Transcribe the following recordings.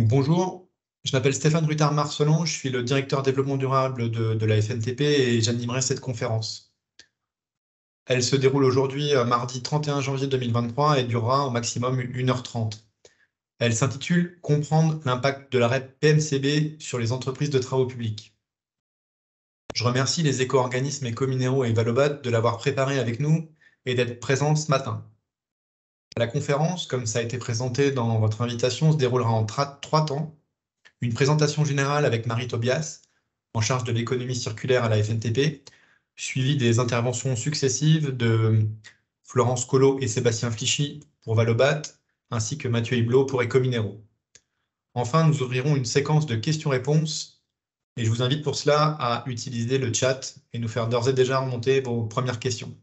Bonjour, je m'appelle Stéphane Ruttard-Marcelan, je suis le directeur développement durable de la FNTP et j'animerai cette conférence. Elle se déroule aujourd'hui, mardi 31 janvier 2023 et durera au maximum 1h30. Elle s'intitule « Comprendre l'impact de la REP PMCB sur les entreprises de travaux publics ». Je remercie les éco-organismes Ecominero et Valobat de l'avoir préparée avec nous et d'être présents ce matin. La conférence, comme ça a été présenté dans votre invitation, se déroulera en 3 temps. Une présentation générale avec Marie Tobias, en charge de l'économie circulaire à la FNTP, suivie des interventions successives de Florence Collot et Sébastien Flichy pour Valobat, ainsi que Mathieu Hiblot pour Ecominero. Enfin, nous ouvrirons une séquence de questions-réponses et je vous invite pour cela à utiliser le chat et nous faire d'ores et déjà remonter vos premières questions.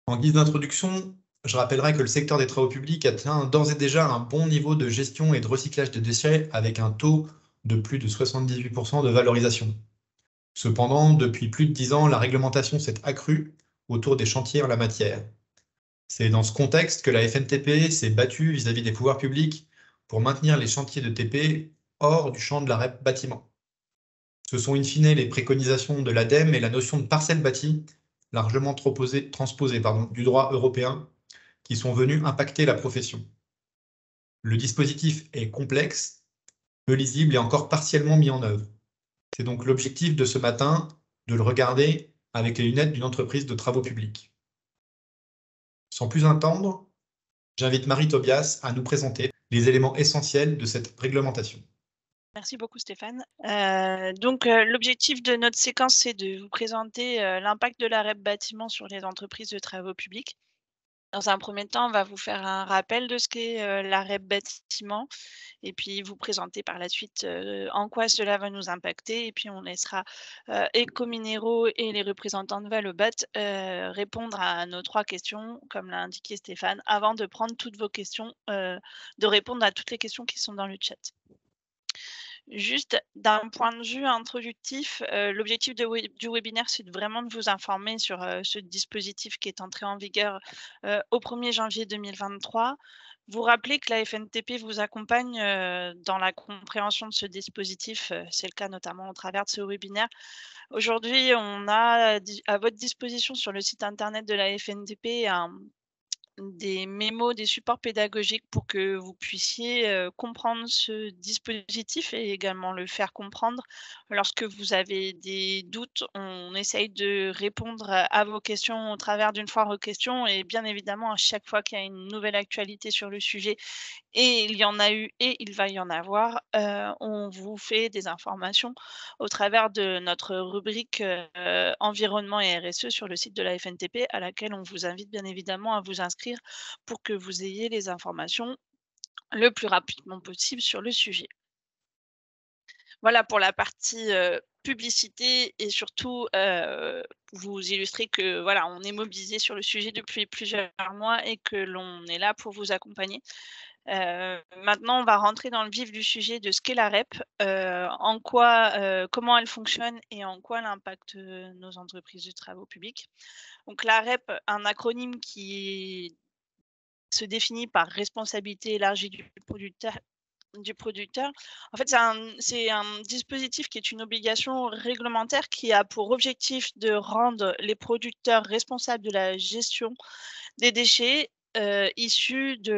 En guise d'introduction, je rappellerai que le secteur des travaux publics atteint d'ores et déjà un bon niveau de gestion et de recyclage des déchets avec un taux de plus de 78% de valorisation. Cependant, depuis plus de 10 ans, la réglementation s'est accrue autour des chantiers en la matière. C'est dans ce contexte que la FNTP s'est battue vis-à-vis des pouvoirs publics pour maintenir les chantiers de TP hors du champ de la REP bâtiment. Ce sont in fine les préconisations de l'ADEME et la notion de parcelle bâtie, largement transposée du droit européen, qui sont venus impacter la profession. Le dispositif est complexe, peu lisible et encore partiellement mis en œuvre. C'est donc l'objectif de ce matin de le regarder avec les lunettes d'une entreprise de travaux publics. Sans plus attendre, j'invite Marie Tobias à nous présenter les éléments essentiels de cette réglementation. Merci beaucoup Stéphane. L'objectif de notre séquence, c'est de vous présenter l'impact de la REP bâtiment sur les entreprises de travaux publics. Dans un premier temps, on va vous faire un rappel de ce qu'est la REP bâtiment et puis vous présenter par la suite en quoi cela va nous impacter. Et puis on laissera Ecominero et les représentants de Valobat répondre à nos 3 questions, comme l'a indiqué Stéphane, avant de prendre toutes vos questions, de répondre à toutes les questions qui sont dans le chat. Juste d'un point de vue introductif, l'objectif du webinaire, c'est vraiment de vous informer sur ce dispositif qui est entré en vigueur au 1er janvier 2023. Vous rappeler que la FNTP vous accompagne dans la compréhension de ce dispositif, c'est le cas notamment au travers de ce webinaire. Aujourd'hui, on a à votre disposition sur le site internet de la FNTP des mémos, des supports pédagogiques pour que vous puissiez comprendre ce dispositif et également le faire comprendre. Lorsque vous avez des doutes, on essaye de répondre à vos questions au travers d'une foire aux questions et bien évidemment, à chaque fois qu'il y a une nouvelle actualité sur le sujet, et il y en a eu et il va y en avoir, on vous fait des informations au travers de notre rubrique environnement et RSE sur le site de la FNTP, à laquelle on vous invite bien évidemment à vous inscrire pour que vous ayez les informations le plus rapidement possible sur le sujet. Voilà pour la partie publicité et surtout vous illustrer que voilà, on est mobilisé sur le sujet depuis plusieurs mois et que l'on est là pour vous accompagner. Maintenant, on va rentrer dans le vif du sujet de ce qu'est la REP, en quoi, comment elle fonctionne et en quoi elle impacte nos entreprises de travaux publics. Donc la REP, un acronyme qui se définit par responsabilité élargie du producteur. En fait, c'est un dispositif qui est une obligation réglementaire qui a pour objectif de rendre les producteurs responsables de la gestion des déchets issus de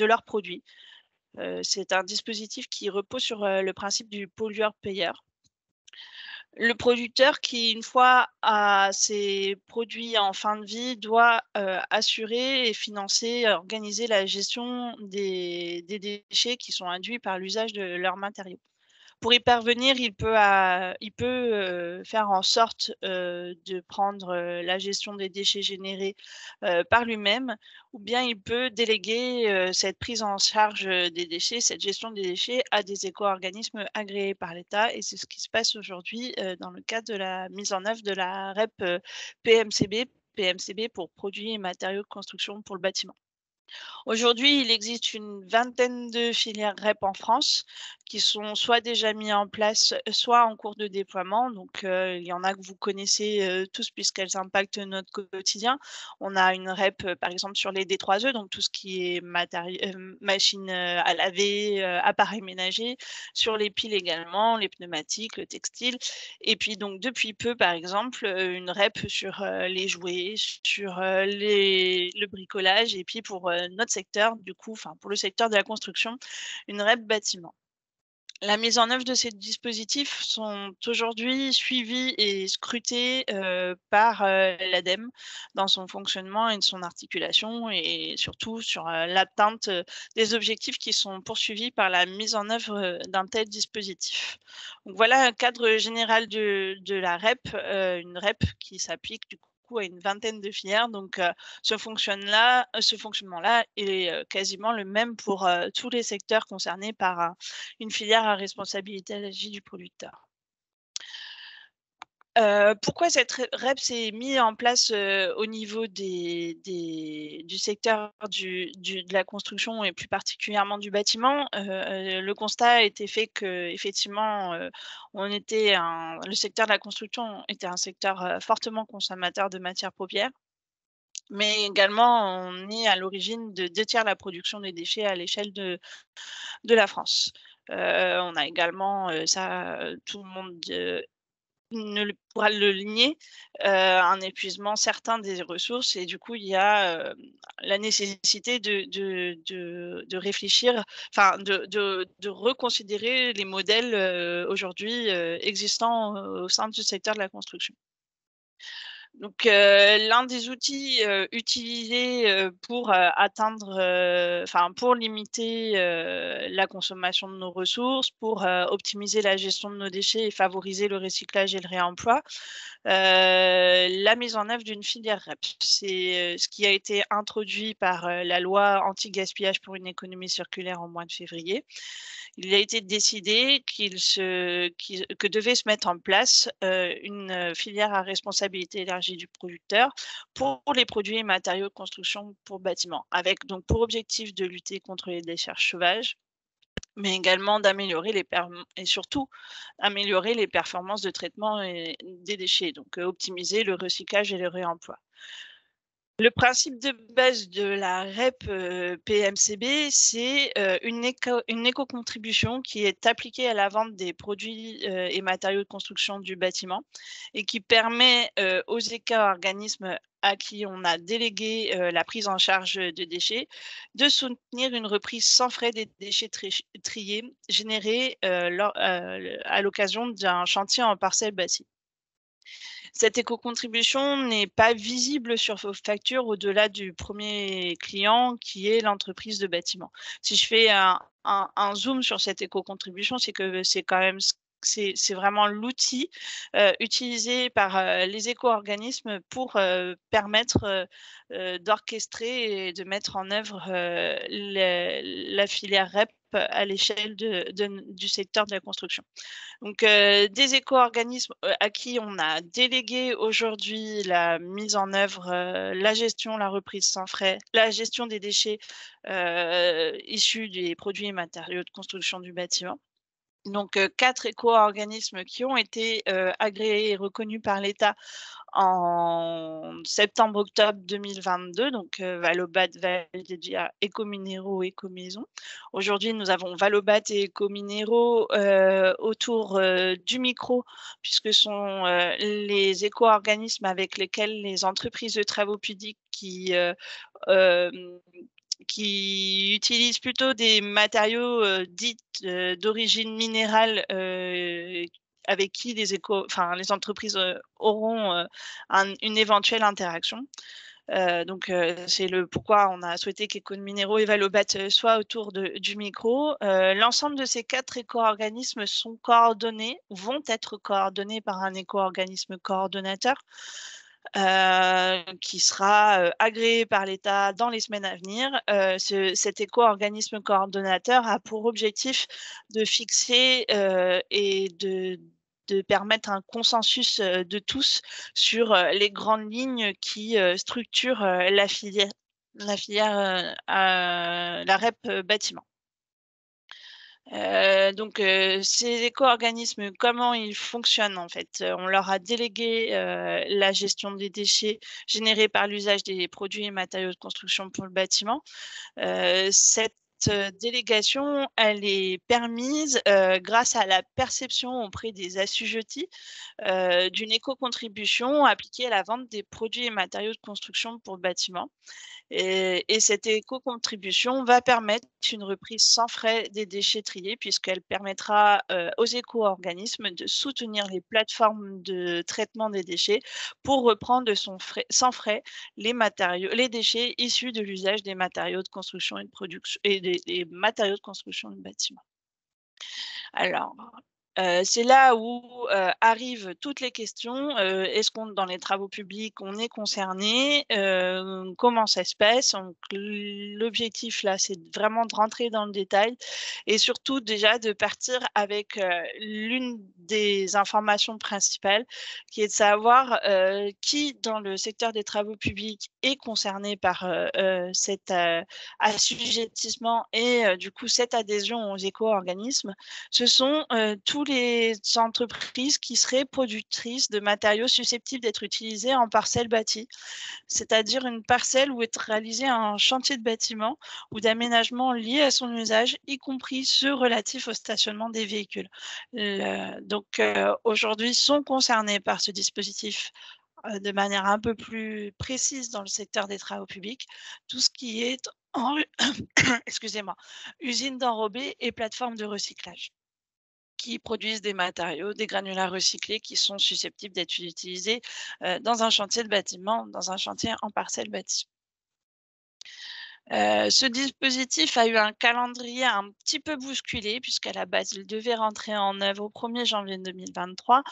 leurs produits. C'est un dispositif qui repose sur le principe du pollueur-payeur. Le producteur qui, une fois a ses produits en fin de vie, doit assurer et financer, organiser la gestion des déchets qui sont induits par l'usage de leurs matériaux. Pour y parvenir, il peut faire en sorte de prendre la gestion des déchets générés par lui-même, ou bien il peut déléguer cette prise en charge des déchets, cette gestion des déchets à des éco-organismes agréés par l'État. Et c'est ce qui se passe aujourd'hui dans le cadre de la mise en œuvre de la REP PMCB pour produits et matériaux de construction pour le bâtiment. Aujourd'hui, il existe une vingtaine de filières REP en France qui sont soit déjà mis en place, soit en cours de déploiement. Donc, il y en a que vous connaissez tous puisqu'elles impactent notre quotidien. On a une REP, par exemple, sur les D3E, donc tout ce qui est machine à laver, appareils ménagers, sur les piles également, les pneumatiques, le textile. Et puis donc depuis peu, par exemple, une REP sur les jouets, sur le bricolage, et puis pour notre secteur, du coup, enfin pour le secteur de la construction, une REP bâtiment. La mise en œuvre de ces dispositifs sont aujourd'hui suivis et scrutés par l'ADEME dans son fonctionnement et de son articulation, et surtout sur l'atteinte des objectifs qui sont poursuivis par la mise en œuvre d'un tel dispositif. Donc voilà un cadre général de la REP, une REP qui s'applique du coup à une vingtaine de filières. Donc ce fonctionnement-là est quasiment le même pour tous les secteurs concernés par une filière à responsabilité élargie du producteur. Pourquoi cette REP s'est mise en place au niveau du secteur de la construction et plus particulièrement du bâtiment? Le constat a été fait qu'effectivement, le secteur de la construction était un secteur fortement consommateur de matières premières, mais également on est à l'origine de 2/3 de la production des déchets à l'échelle de la France. On a également, tout le monde pourra le nier, un épuisement certain des ressources, et du coup, il y a la nécessité de réfléchir, enfin de reconsidérer les modèles aujourd'hui existants au sein du secteur de la construction. Donc, l'un des outils utilisés pour atteindre, enfin pour limiter la consommation de nos ressources, pour optimiser la gestion de nos déchets et favoriser le recyclage et le réemploi, la mise en œuvre d'une filière REP. C'est ce qui a été introduit par la loi anti-gaspillage pour une économie circulaire en mois de février. Il a été décidé que devait se mettre en place une filière à responsabilité élargie du producteur pour les produits et matériaux de construction pour bâtiments, avec donc pour objectif de lutter contre les décharges sauvages, mais également d'améliorer et surtout améliorer les performances de traitement des déchets, donc optimiser le recyclage et le réemploi. Le principe de base de la REP PMCB, c'est une éco-contribution qui est appliquée à la vente des produits et matériaux de construction du bâtiment, et qui permet aux éco-organismes à qui on a délégué la prise en charge de déchets de soutenir une reprise sans frais des déchets triés générés à l'occasion d'un chantier en parcelle bâtie. Cette éco-contribution n'est pas visible sur vos factures au-delà du premier client qui est l'entreprise de bâtiment. Si je fais un zoom sur cette éco-contribution, c'est que c'est quand même c'est vraiment l'outil utilisé par les éco-organismes pour permettre d'orchestrer et de mettre en œuvre la filière REP à l'échelle du secteur de la construction. Donc, des éco-organismes à qui on a délégué aujourd'hui la mise en œuvre, la gestion, la reprise sans frais, la gestion des déchets issus des produits et matériaux de construction du bâtiment. Donc, 4 éco-organismes qui ont été agréés et reconnus par l'État en septembre-octobre 2022, donc Valobat, Valdedia, Ecominero, Ecomaison. Aujourd'hui, nous avons Valobat et Ecominero autour du micro, puisque ce sont les éco-organismes avec lesquels les entreprises de travaux publics qui utilisent plutôt des matériaux dits d'origine minérale, avec qui les entreprises auront une éventuelle interaction. Donc, c'est le pourquoi on a souhaité qu'Ecominero et Valobat soient autour du micro. L'ensemble de ces 4 éco-organismes sont coordonnés, vont être coordonnés par un éco-organisme coordonnateur qui sera agréé par l'État dans les semaines à venir. Cet éco-organisme coordonnateur a pour objectif de fixer et de permettre un consensus de tous sur les grandes lignes qui structurent la filière la REP bâtiment. Donc, ces éco-organismes, comment ils fonctionnent en fait? On leur a délégué la gestion des déchets générés par l'usage des produits et matériaux de construction pour le bâtiment. Cette délégation, elle est permise grâce à la perception auprès des assujettis d'une éco-contribution appliquée à la vente des produits et matériaux de construction pour le bâtiment. Et cette éco-contribution va permettre une reprise sans frais des déchets triés, puisqu'elle permettra aux éco-organismes de soutenir les plateformes de traitement des déchets pour reprendre sans frais les déchets issus de l'usage des matériaux de construction et de production et des matériaux de construction de bâtiment. Alors, c'est là où arrivent toutes les questions. Est-ce qu'on dans les travaux publics, on est concerné? Comment ça se passe? Donc l'objectif là, c'est vraiment de rentrer dans le détail et surtout déjà de partir avec, l'une des informations principales qui est de savoir, qui dans le secteur des travaux publics est concerné par, cet, assujettissement et du coup cette adhésion aux éco-organismes. Ce sont, tous les entreprises qui seraient productrices de matériaux susceptibles d'être utilisés en parcelle bâtie. C'est-à-dire une parcelle où est réalisé un chantier de bâtiment ou d'aménagement lié à son usage, y compris ceux relatifs au stationnement des véhicules. Donc, aujourd'hui sont concernés par ce dispositif, de manière un peu plus précise dans le secteur des travaux publics, tout ce qui est en excusez-moi, usines d'enrobés et plateformes de recyclage qui produisent des matériaux, des granulats recyclés qui sont susceptibles d'être utilisés dans un chantier de bâtiment, dans un chantier en parcelle bâtie. Ce dispositif a eu un calendrier un petit peu bousculé puisqu'à la base, il devait rentrer en œuvre au 1er janvier 2023,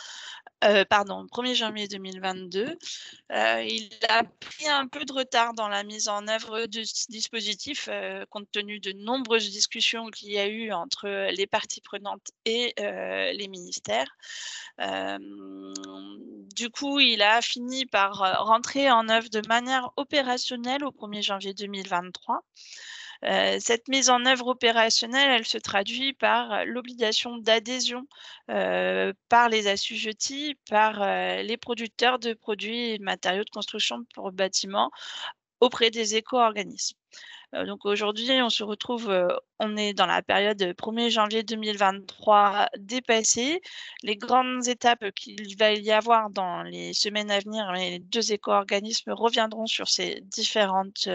pardon, 1er janvier 2022. Il a pris un peu de retard dans la mise en œuvre de ce dispositif, compte tenu de nombreuses discussions qu'il y a eu entre les parties prenantes et les ministères. Du coup, il a fini par rentrer en œuvre de manière opérationnelle au 1er janvier 2023. Cette mise en œuvre opérationnelle, elle se traduit par l'obligation d'adhésion par les assujettis, par les producteurs de produits et matériaux de construction pour bâtiments auprès des éco-organismes. Donc aujourd'hui, on se retrouve, on est dans la période 1er janvier 2023 dépassée. Les grandes étapes qu'il va y avoir dans les semaines à venir, les 2 éco-organismes reviendront sur ces différentes,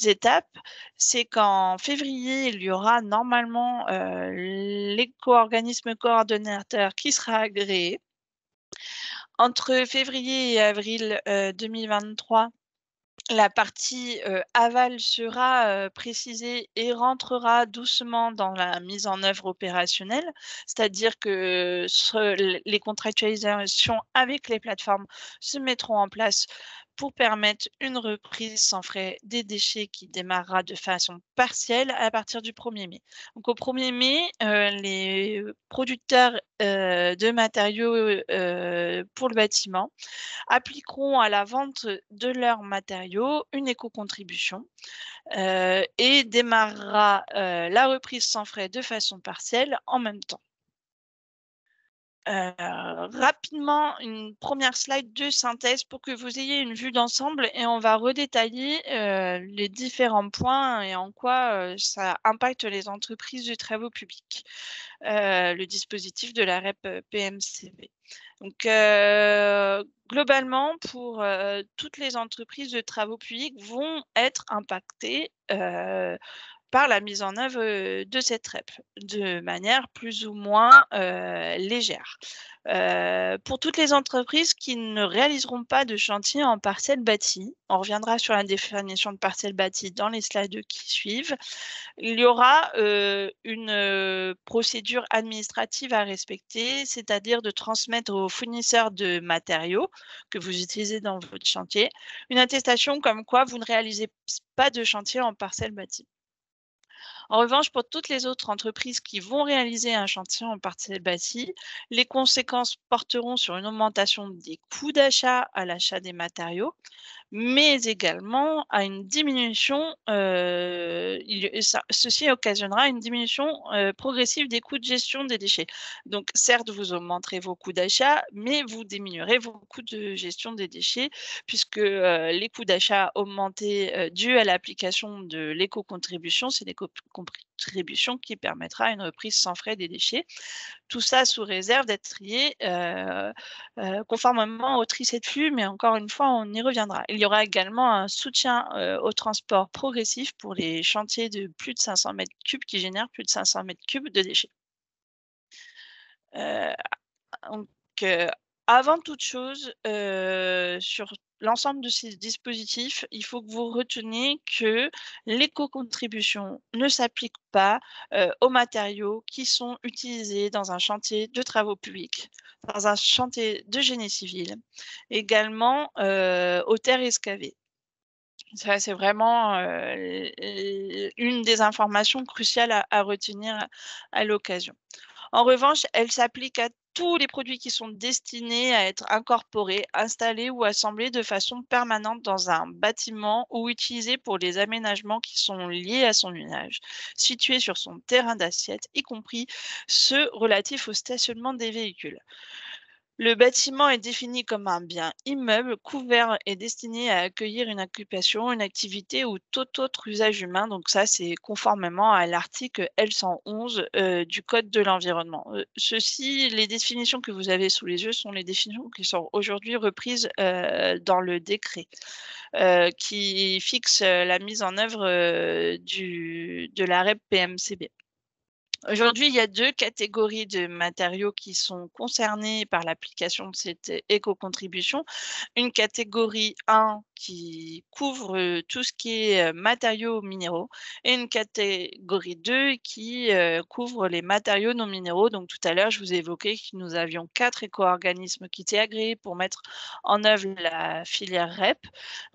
étapes. C'est qu'en février, il y aura normalement, l'éco-organisme coordonnateur qui sera agréé. Entre février et avril, 2023, la partie, aval sera, précisée et rentrera doucement dans la mise en œuvre opérationnelle. C'est-à-dire que les contractualisations avec les plateformes se mettront en place pour permettre une reprise sans frais des déchets qui démarrera de façon partielle à partir du 1er mai. Donc au 1er mai, les producteurs, de matériaux, pour le bâtiment appliqueront à la vente de leurs matériaux une éco-contribution et démarrera la reprise sans frais de façon partielle en même temps. Rapidement, une première slide de synthèse pour que vous ayez une vue d'ensemble et on va redétailler les différents points et en quoi ça impacte les entreprises de travaux publics, le dispositif de la REP PMCB. Donc, globalement, pour toutes les entreprises de travaux publics vont être impactées par la mise en œuvre de cette REP, de manière plus ou moins légère. Pour toutes les entreprises qui ne réaliseront pas de chantier en parcelle bâtie, on reviendra sur la définition de parcelle bâtie dans les slides qui suivent, il y aura une procédure administrative à respecter, c'est-à-dire de transmettre aux fournisseurs de matériaux que vous utilisez dans votre chantier, une attestation comme quoi vous ne réalisez pas de chantier en parcelle bâtie. En revanche, pour toutes les autres entreprises qui vont réaliser un chantier en parcelle bâtie, les conséquences porteront sur une augmentation des coûts d'achat à l'achat des matériaux, mais également à une diminution, ceci occasionnera une diminution progressive des coûts de gestion des déchets. Donc certes, vous augmenterez vos coûts d'achat, mais vous diminuerez vos coûts de gestion des déchets puisque les coûts d'achat augmentés dus à l'application de l'éco-contribution, c'est l'éco-contribution qui permettra une reprise sans frais des déchets. Tout ça sous réserve d'être trié conformément au tricé de flux, mais encore une fois, on y reviendra. Il y aura également un soutien au transport progressif pour les chantiers de plus de 500 mètres cubes qui génèrent plus de 500 mètres cubes de déchets. Donc, avant toute chose, sur l'ensemble de ces dispositifs, il faut que vous reteniez que l'éco-contribution ne s'applique pas, aux matériaux qui sont utilisés dans un chantier de travaux publics, dans un chantier de génie civil, également, aux terres excavées. Ça, c'est vraiment, une des informations cruciales à retenir à l'occasion. En revanche, elle s'applique à tous les produits qui sont destinés à être incorporés, installés ou assemblés de façon permanente dans un bâtiment ou utilisés pour les aménagements qui sont liés à son usage, situés sur son terrain d'assiette, y compris ceux relatifs au stationnement des véhicules. Le bâtiment est défini comme un bien immeuble couvert et destiné à accueillir une occupation, une activité ou tout autre usage humain. Donc ça, c'est conformément à l'article L111 du Code de l'environnement. Les définitions que vous avez sous les yeux sont les définitions qui sont aujourd'hui reprises dans le décret qui fixe la mise en œuvre de la REP PMCB. Aujourd'hui, il y a 2 catégories de matériaux qui sont concernés par l'application de cette éco-contribution. Une catégorie 1 qui couvre, tout ce qui est, matériaux minéraux et une catégorie 2 qui, couvre les matériaux non minéraux. Donc tout à l'heure, je vous ai évoqué que nous avions 4 éco-organismes qui étaient agréés pour mettre en œuvre la filière REP.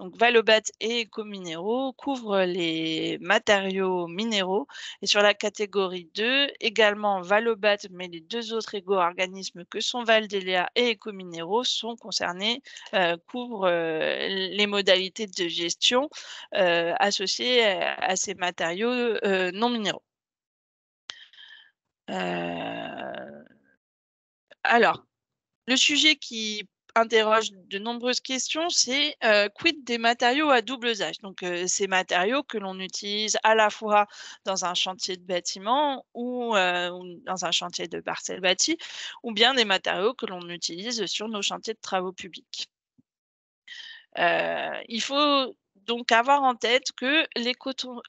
Donc Valobat et Ecominéraux couvrent les matériaux minéraux et sur la catégorie 2, également Valobat, mais les 2 autres éco-organismes que sont Valdelia et Ecominéraux sont concernés, couvrent, les modalités de gestion, associées à ces matériaux, non minéraux. Alors, le sujet qui interroge de nombreuses questions, c'est quid des matériaux à double usage? Donc, ces matériaux que l'on utilise à la fois dans un chantier de bâtiment ou dans un chantier de parcelle bâtie, ou bien des matériaux que l'on utilise sur nos chantiers de travaux publics. Il faut donc avoir en tête que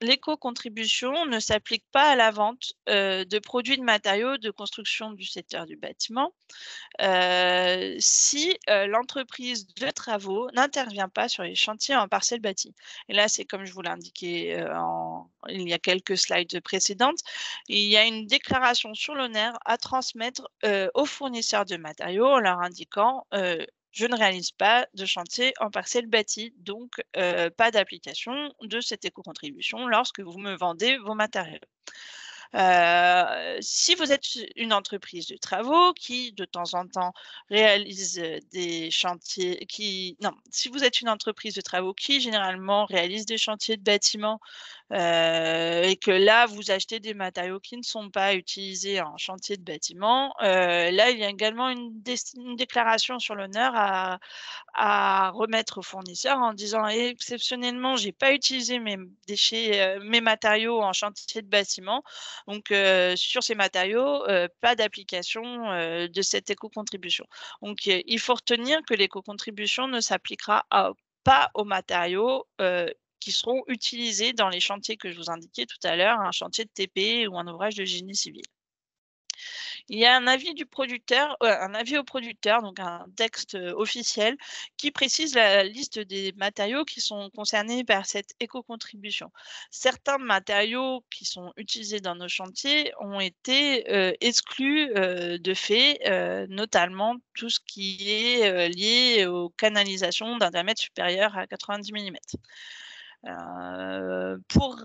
l'éco-contribution ne s'applique pas à la vente, de produits de matériaux de construction du secteur du bâtiment, si, l'entreprise de travaux n'intervient pas sur les chantiers en parcelle bâtie. Et là, c'est comme je vous l'ai indiqué, il y a quelques slides précédentes, il y a une déclaration sur l'honneur à transmettre, aux fournisseurs de matériaux en leur indiquant, je ne réalise pas de chantier en parcelle bâtie, donc pas d'application de cette éco-contribution lorsque vous me vendez vos matériaux. Si vous êtes une entreprise de travaux qui, de temps en temps, réalise, des chantiers si vous êtes une entreprise de travaux qui, généralement, réalise des chantiers de bâtiments, et que là, vous achetez des matériaux qui ne sont pas utilisés en chantier de bâtiment, là, il y a également une déclaration sur l'honneur à remettre au fournisseur en disant: «Exceptionnellement, j'ai pas utilisé mes déchets, mes matériaux en chantier de bâtiment, donc sur ces matériaux, pas d'application, de cette éco-contribution». Donc il faut retenir que l'éco-contribution ne s'appliquera pas aux matériaux, qui seront utilisés dans les chantiers que je vous indiquais tout à l'heure, un chantier de TP ou un ouvrage de génie civil. Il y a un avis du producteur, un avis au producteur, donc un texte, officiel qui précise la liste des matériaux qui sont concernés par cette éco-contribution. Certains matériaux qui sont utilisés dans nos chantiers ont été, exclus, de fait, notamment tout ce qui est, lié aux canalisations d'un diamètre supérieur à 90 millimètres. Pour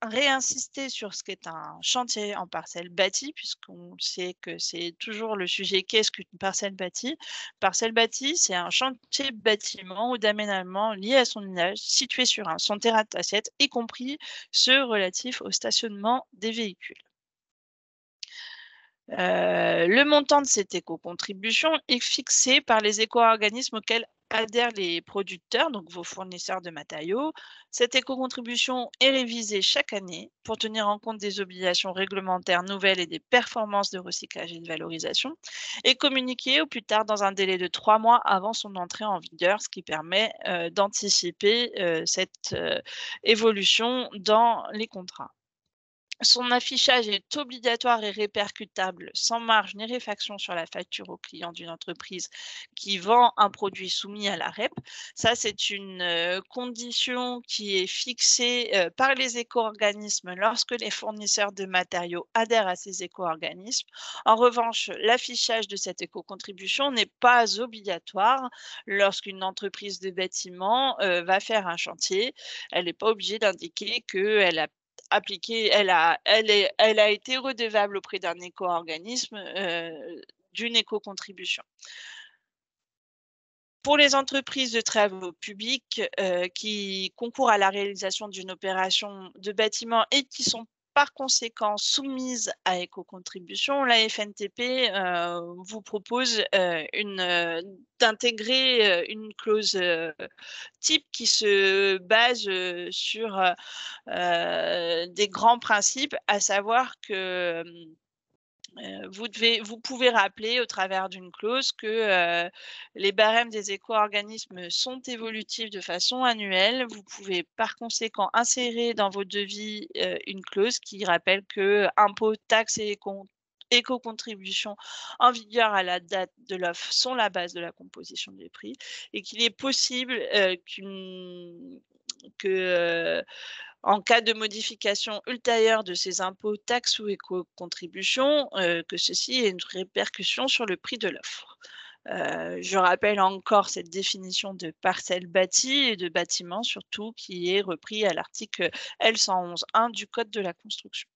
réinsister sur ce qu'est un chantier en parcelle bâtie, puisqu'on sait que c'est toujours le sujet, qu'est-ce qu'une parcelle bâtie? Parcelle bâtie, c'est un chantier bâtiment ou d'aménagement lié à son usage, situé sur son terrain d'assiette, y compris ceux relatifs au stationnement des véhicules. Le montant de cette éco-contribution est fixé par les éco-organismes auxquels adhèrent les producteurs, donc vos fournisseurs de matériaux. Cette éco-contribution est révisée chaque année pour tenir en compte des obligations réglementaires nouvelles et des performances de recyclage et de valorisation, et communiquée au plus tard dans un délai de 3 mois avant son entrée en vigueur, ce qui permet d'anticiper cette évolution dans les contrats. Son affichage est obligatoire et répercutable sans marge ni réfaction sur la facture au client d'une entreprise qui vend un produit soumis à la REP. Ça, c'est une condition qui est fixée par les éco-organismes lorsque les fournisseurs de matériaux adhèrent à ces éco-organismes. En revanche, l'affichage de cette éco-contribution n'est pas obligatoire lorsqu'une entreprise de bâtiment va faire un chantier. Elle n'est pas obligée d'indiquer qu'elle a elle a été redevable auprès d'un éco-organisme d'une éco-contribution. Pour les entreprises de travaux publics qui concourent à la réalisation d'une opération de bâtiment et qui sont par conséquent soumises à éco-contribution, la FNTP vous propose d'intégrer une clause type qui se base sur des grands principes, à savoir que vous pouvez rappeler au travers d'une clause que les barèmes des éco-organismes sont évolutifs de façon annuelle. Vous pouvez par conséquent insérer dans vos devis une clause qui rappelle que impôts, taxes et éco-contributions en vigueur à la date de l'offre sont la base de la composition des prix, et qu'il est possible en cas de modification ultérieure de ces impôts, taxes ou éco-contributions, que ceci ait une répercussion sur le prix de l'offre. Je rappelle encore cette définition de parcelle bâtie et de bâtiment surtout, qui est repris à l'article L111-1 du Code de la construction.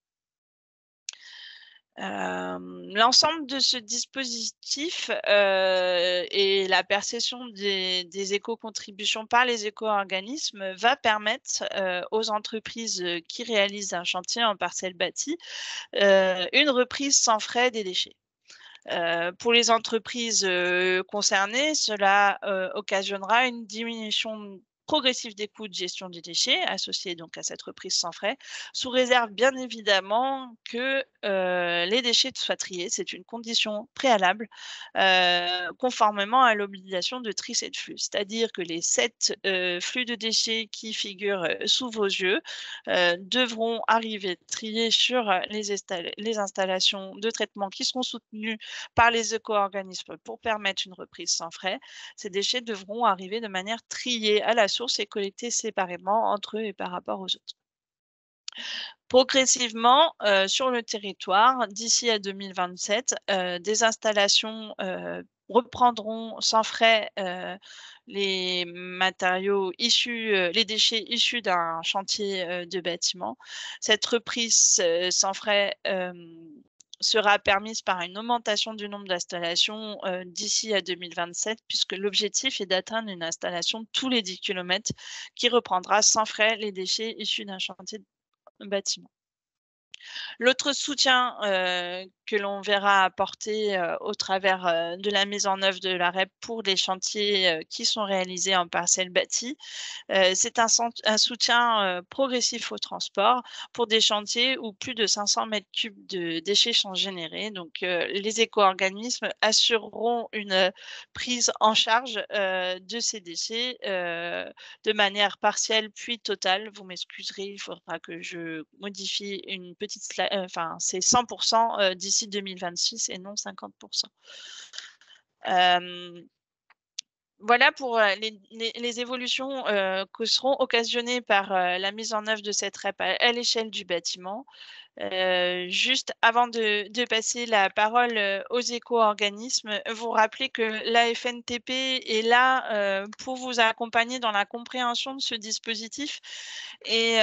L'ensemble de ce dispositif et la perception des éco-contributions par les éco-organismes va permettre aux entreprises qui réalisent un chantier en parcelle bâtie une reprise sans frais des déchets. Pour les entreprises concernées, cela occasionnera une diminution progressive des coûts de gestion des déchets associés donc à cette reprise sans frais, sous réserve bien évidemment que les déchets soient triés. C'est une condition préalable conformément à l'obligation de tri et de flux. C'est-à-dire que les 7 flux de déchets qui figurent sous vos yeux devront arriver triés sur les installations de traitement qui seront soutenues par les éco-organismes pour permettre une reprise sans frais. Ces déchets devront arriver de manière triée à la source et collectés séparément entre eux et par rapport aux autres. Progressivement, sur le territoire, d'ici à 2027, des installations reprendront sans frais les matériaux issus, les déchets issus d'un chantier de bâtiment. Cette reprise sans frais sera permise par une augmentation du nombre d'installations d'ici à 2027, puisque l'objectif est d'atteindre une installation tous les 10 km qui reprendra sans frais les déchets issus d'un chantier de bâtiment. L'autre soutien que l'on verra apporter au travers de la mise en œuvre de la REP pour les chantiers qui sont réalisés en parcelle bâtie, c'est un soutien progressif au transport pour des chantiers où plus de 500 m3 de déchets sont générés. Donc, les éco-organismes assureront une prise en charge de ces déchets de manière partielle puis totale. Vous m'excuserez, il faudra que je modifie une petite slide, enfin, c'est 100% d'ici 2026 et non 50%. Voilà pour les évolutions que seront occasionnées par la mise en œuvre de cette REP à l'échelle du bâtiment. Juste avant de passer la parole aux éco-organismes, vous rappeler que l'AFNTP est là pour vous accompagner dans la compréhension de ce dispositif et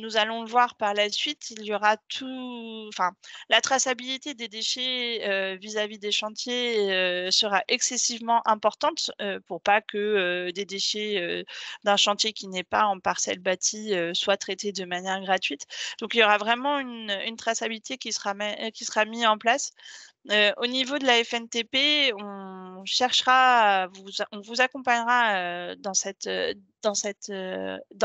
nous allons le voir par la suite, il y aura la traçabilité des déchets vis-à-vis des chantiers sera excessivement importante pour pas que des déchets d'un chantier qui n'est pas en parcelle bâtie soient traités de manière gratuite. Donc il y aura vraiment une traçabilité qui sera mise en place. Au niveau de la FNTP, on vous accompagnera dans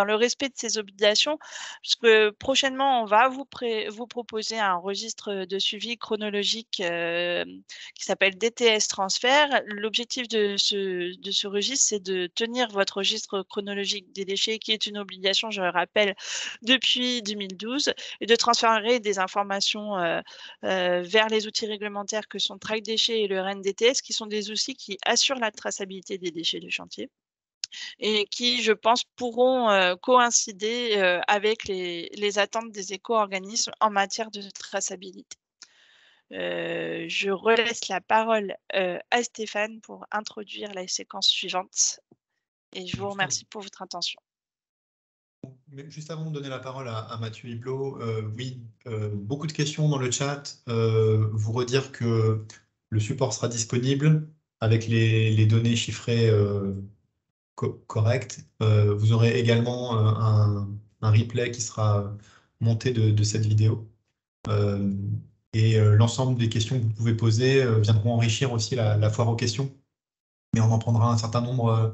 le respect de ces obligations, puisque prochainement, on va vous proposer un registre de suivi chronologique qui s'appelle DTS Transfert. L'objectif de ce registre, c'est de tenir votre registre chronologique des déchets, qui est une obligation, je le rappelle, depuis 2012, et de transférer des informations vers les outils réglementaires que sont Track Déchets et le RNDTS, qui sont des outils qui assurent la traçabilité des déchets du chantier et qui, je pense, pourront coïncider avec les attentes des éco-organismes en matière de traçabilité. Je relaisse la parole à Stéphane pour introduire la séquence suivante et je vous remercie pour votre attention. Mais juste avant de donner la parole à Mathieu Hiblot, oui, beaucoup de questions dans le chat. Vous redire que le support sera disponible avec les données chiffrées correctes. Vous aurez également un replay qui sera monté de cette vidéo. Et l'ensemble des questions que vous pouvez poser viendront enrichir aussi la foire aux questions. Mais on en prendra un certain nombre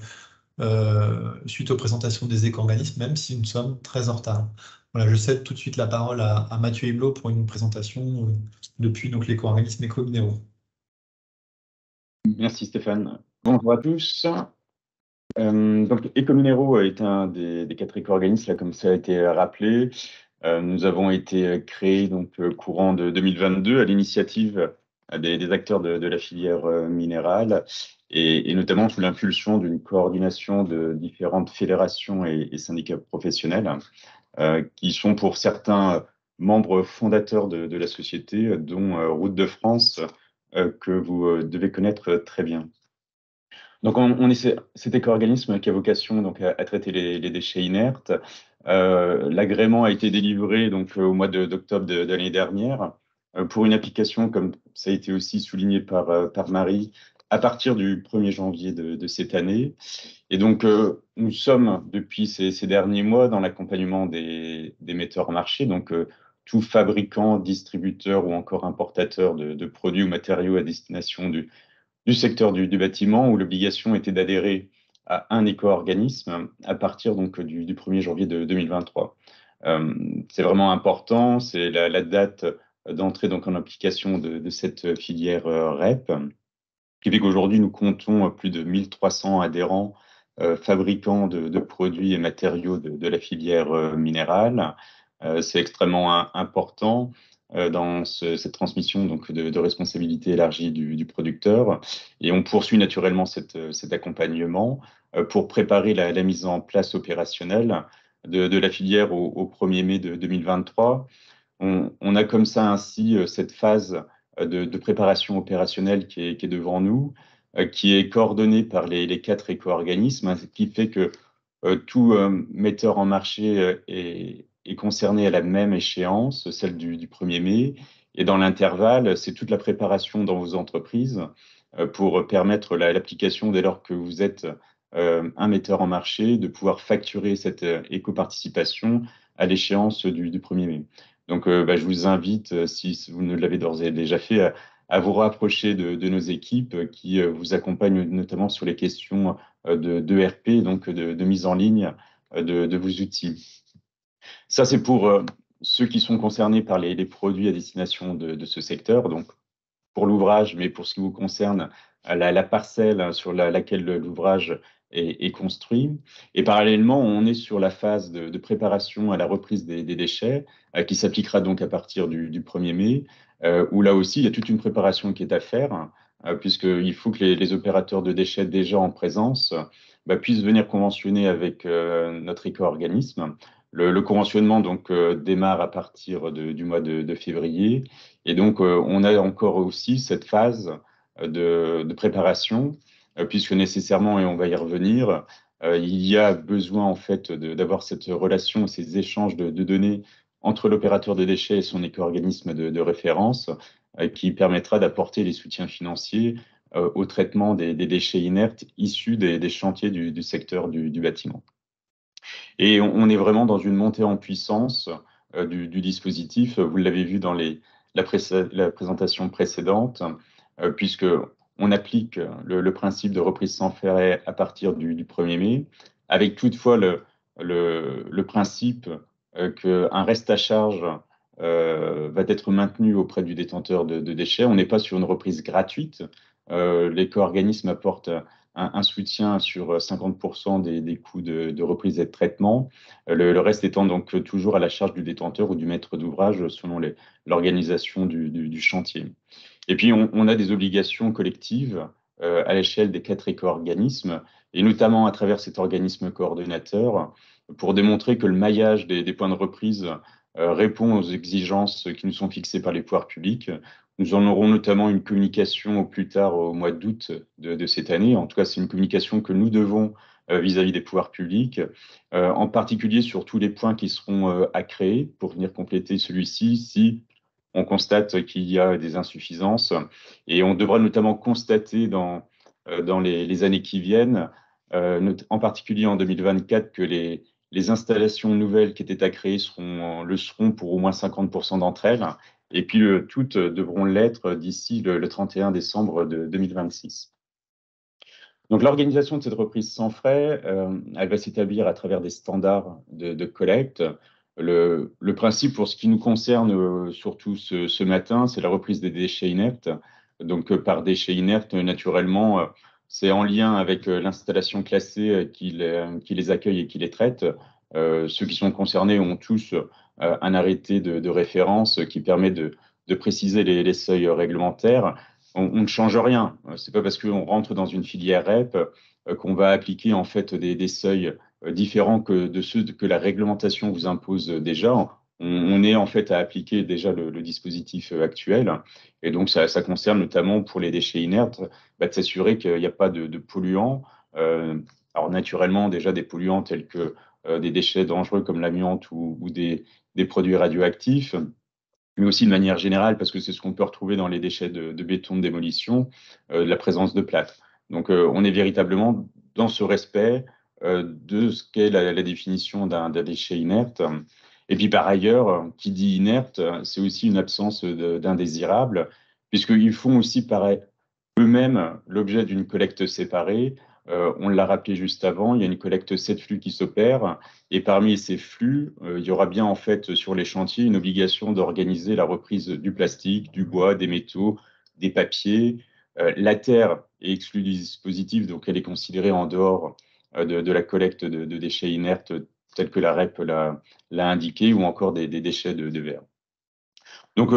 suite aux présentations des éco-organismes, même si nous sommes très en retard. Voilà, je cède tout de suite la parole à Mathieu Hiblot pour une présentation depuis l'éco-organisme Ecominero. Merci Stéphane. Bonjour à tous. Donc Ecominero est un des 4 éco-organismes, là, comme ça a été rappelé. Nous avons été créés donc courant de 2022 à l'initiative des acteurs de la filière minérale et notamment sous l'impulsion d'une coordination de différentes fédérations et syndicats professionnels qui sont pour certains membres fondateurs de la société, dont Route de France, que vous devez connaître très bien. Donc, cet éco-organisme qui a vocation donc, à traiter les déchets inertes. L'agrément a été délivré donc, au mois d'octobre de l'année dernière pour une application, comme ça a été aussi souligné par Marie, à partir du 1er janvier de cette année. Et donc, nous sommes depuis ces derniers mois dans l'accompagnement des metteurs en marché, donc tout fabricant, distributeur ou encore importateur de produits ou matériaux à destination du secteur du bâtiment, où l'obligation était d'adhérer à un éco-organisme à partir donc, du 1er janvier de 2023. C'est vraiment important, c'est la date d'entrée donc, en application de cette filière REP, qui fait qu'aujourd'hui, nous comptons plus de 1300 adhérents fabricants de produits et matériaux de la filière minérale. C'est extrêmement important dans cette transmission donc, de responsabilité élargie du producteur. Et on poursuit naturellement cet accompagnement pour préparer la mise en place opérationnelle de la filière au 1er mai de 2023. On a comme ça ainsi cette phase de préparation opérationnelle qui est devant nous, qui est coordonnée par les 4 éco-organismes, ce qui fait que tout metteur en marché est concerné à la même échéance, celle du 1er mai. Et dans l'intervalle, c'est toute la préparation dans vos entreprises pour permettre l'application dès lors que vous êtes un metteur en marché, de pouvoir facturer cette éco-participation à l'échéance du 1er mai. Donc, je vous invite, si vous ne l'avez d'ores et déjà fait, à vous rapprocher de nos équipes qui vous accompagnent notamment sur les questions d'ERP, donc de mise en ligne de vos outils. Ça, c'est pour ceux qui sont concernés par les produits à destination de ce secteur, donc pour l'ouvrage, mais pour ce qui vous concerne, la parcelle sur laquelle l'ouvrage est construit. Et parallèlement, on est sur la phase de préparation à la reprise des déchets, qui s'appliquera donc à partir du 1er mai, où là aussi, il y a toute une préparation qui est à faire, puisqu'il faut que les opérateurs de déchets déjà en présence puissent venir conventionner avec notre éco-organisme Le conventionnement donc démarre à partir du mois de février, et donc on a encore aussi cette phase de préparation, puisque nécessairement, et on va y revenir, il y a besoin en fait d'avoir cette relation, ces échanges de données entre l'opérateur de déchets et son éco-organisme de référence, qui permettra d'apporter les soutiens financiers au traitement des déchets inertes issus des chantiers du secteur du bâtiment. Et on est vraiment dans une montée en puissance du dispositif. Vous l'avez vu dans la présentation précédente, puisque on applique le principe de reprise sans frais à partir du 1er mai, avec toutefois le principe qu'un reste à charge va être maintenu auprès du détenteur de déchets. On n'est pas sur une reprise gratuite. L'éco-organisme apporte un soutien sur 50% des coûts de reprise et de traitement, le reste étant donc toujours à la charge du détenteur ou du maître d'ouvrage selon l'organisation du chantier. Et puis, on a des obligations collectives à l'échelle des 4 éco-organismes, et notamment à travers cet organisme coordonnateur, pour démontrer que le maillage des points de reprise répond aux exigences qui nous sont fixées par les pouvoirs publics. Nous en aurons notamment une communication au plus tard au mois d'août de cette année. En tout cas, c'est une communication que nous devons vis-à-vis des pouvoirs publics, en particulier sur tous les points qui seront à créer pour venir compléter celui-ci si on constate qu'il y a des insuffisances. Et on devra notamment constater dans les années qui viennent, en particulier en 2024, que les installations nouvelles qui étaient à créer le seront pour au moins 50% d'entre elles. Et puis, toutes devront l'être d'ici le 31 décembre de 2026. Donc, l'organisation de cette reprise sans frais, elle va s'établir à travers des standards de collecte. Le principe, pour ce qui nous concerne, surtout ce matin, c'est la reprise des déchets inertes. Donc, par déchets inertes, naturellement, c'est en lien avec l'installation classée qui les accueille et qui les traite. Ceux qui sont concernés ont tous un arrêté de référence qui permet de préciser les seuils réglementaires. On ne change rien. C'est pas parce qu'on rentre dans une filière REP qu'on va appliquer en fait des seuils différents que de ceux que la réglementation vous impose déjà. On est en fait à appliquer déjà le dispositif actuel. Et donc, ça concerne notamment pour les déchets inertes, de s'assurer qu'il n'y a pas de polluants. Alors, naturellement, déjà des polluants tels que des déchets dangereux comme l'amiante ou des produits radioactifs, mais aussi de manière générale, parce que c'est ce qu'on peut retrouver dans les déchets de béton de démolition, la présence de plâtre. Donc, on est véritablement dans ce respect de ce qu'est la définition d'un déchet inerte. Et puis, par ailleurs, qui dit inerte, c'est aussi une absence d'indésirable, puisqu'ils font aussi paraître eux-mêmes l'objet d'une collecte séparée. On l'a rappelé juste avant, il y a une collecte 7 flux qui s'opère, et parmi ces flux, il y aura bien en fait sur les chantiers une obligation d'organiser la reprise du plastique, du bois, des métaux, des papiers. La terre est exclue du dispositif, donc elle est considérée en dehors de la collecte de déchets inertes tels que la REP l'a indiqué, ou encore des déchets de verre. Donc,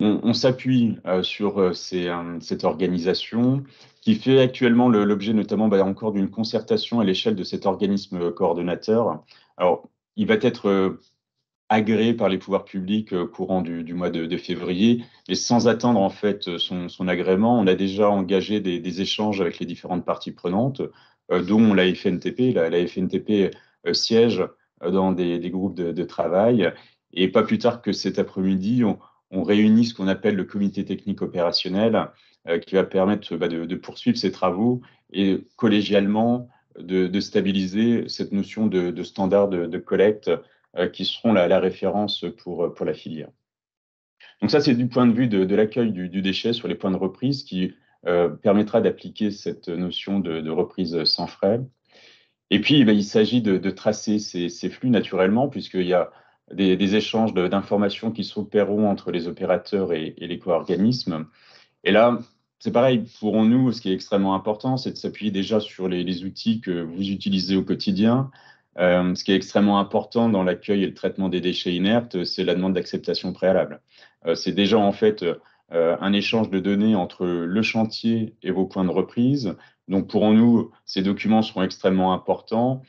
on s'appuie sur cette organisation qui fait actuellement l'objet notamment encore d'une concertation à l'échelle de cet organisme coordonnateur. Alors, il va être agréé par les pouvoirs publics courant du mois de février, et sans attendre en fait son agrément, on a déjà engagé des échanges avec les différentes parties prenantes, dont la FNTP. La FNTP siège dans des groupes de travail, et pas plus tard que cet après-midi, on réunit ce qu'on appelle le comité technique opérationnel, qui va permettre de poursuivre ces travaux et collégialement de stabiliser cette notion de standard de collecte qui seront la référence pour la filière. Donc ça, c'est du point de vue de l'accueil du déchet sur les points de reprise qui permettra d'appliquer cette notion de reprise sans frais. Et puis, il s'agit de tracer ces flux naturellement, puisqu'il y a des échanges d'informations qui s'opéreront entre les opérateurs et l'éco-organisme. Et là, c'est pareil, pour nous, ce qui est extrêmement important, c'est de s'appuyer déjà sur les outils que vous utilisez au quotidien. Ce qui est extrêmement important dans l'accueil et le traitement des déchets inertes, c'est la demande d'acceptation préalable. C'est déjà en fait un échange de données entre le chantier et vos points de reprise. Donc pour nous, ces documents seront extrêmement importants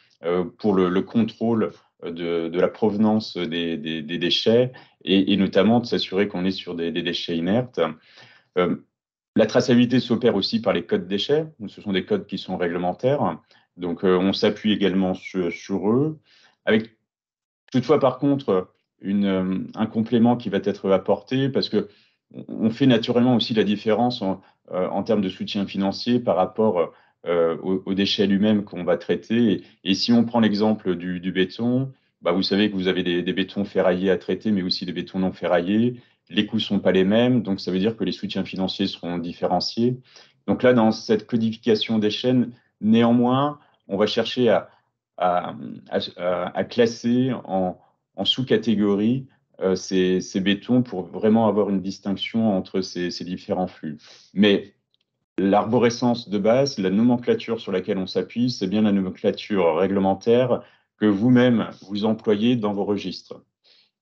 pour le contrôle de la provenance des déchets et notamment de s'assurer qu'on est sur des déchets inertes. La traçabilité s'opère aussi par les codes déchets. Ce sont des codes qui sont réglementaires. Donc, on s'appuie également sur eux. Avec toutefois, par contre, un complément qui va être apporté parce que on fait naturellement aussi la différence en termes de soutien financier par rapport aux déchets lui-même qu'on va traiter. Et si on prend l'exemple du béton, bah, vous savez que vous avez des bétons ferraillés à traiter, mais aussi des bétons non ferraillés. Les coûts ne sont pas les mêmes, donc ça veut dire que les soutiens financiers seront différenciés. Donc là, dans cette codification des chaînes, néanmoins, on va chercher à classer en sous-catégories ces bétons pour vraiment avoir une distinction entre ces différents flux. Mais l'arborescence de base, la nomenclature sur laquelle on s'appuie, c'est bien la nomenclature réglementaire que vous-même vous employez dans vos registres.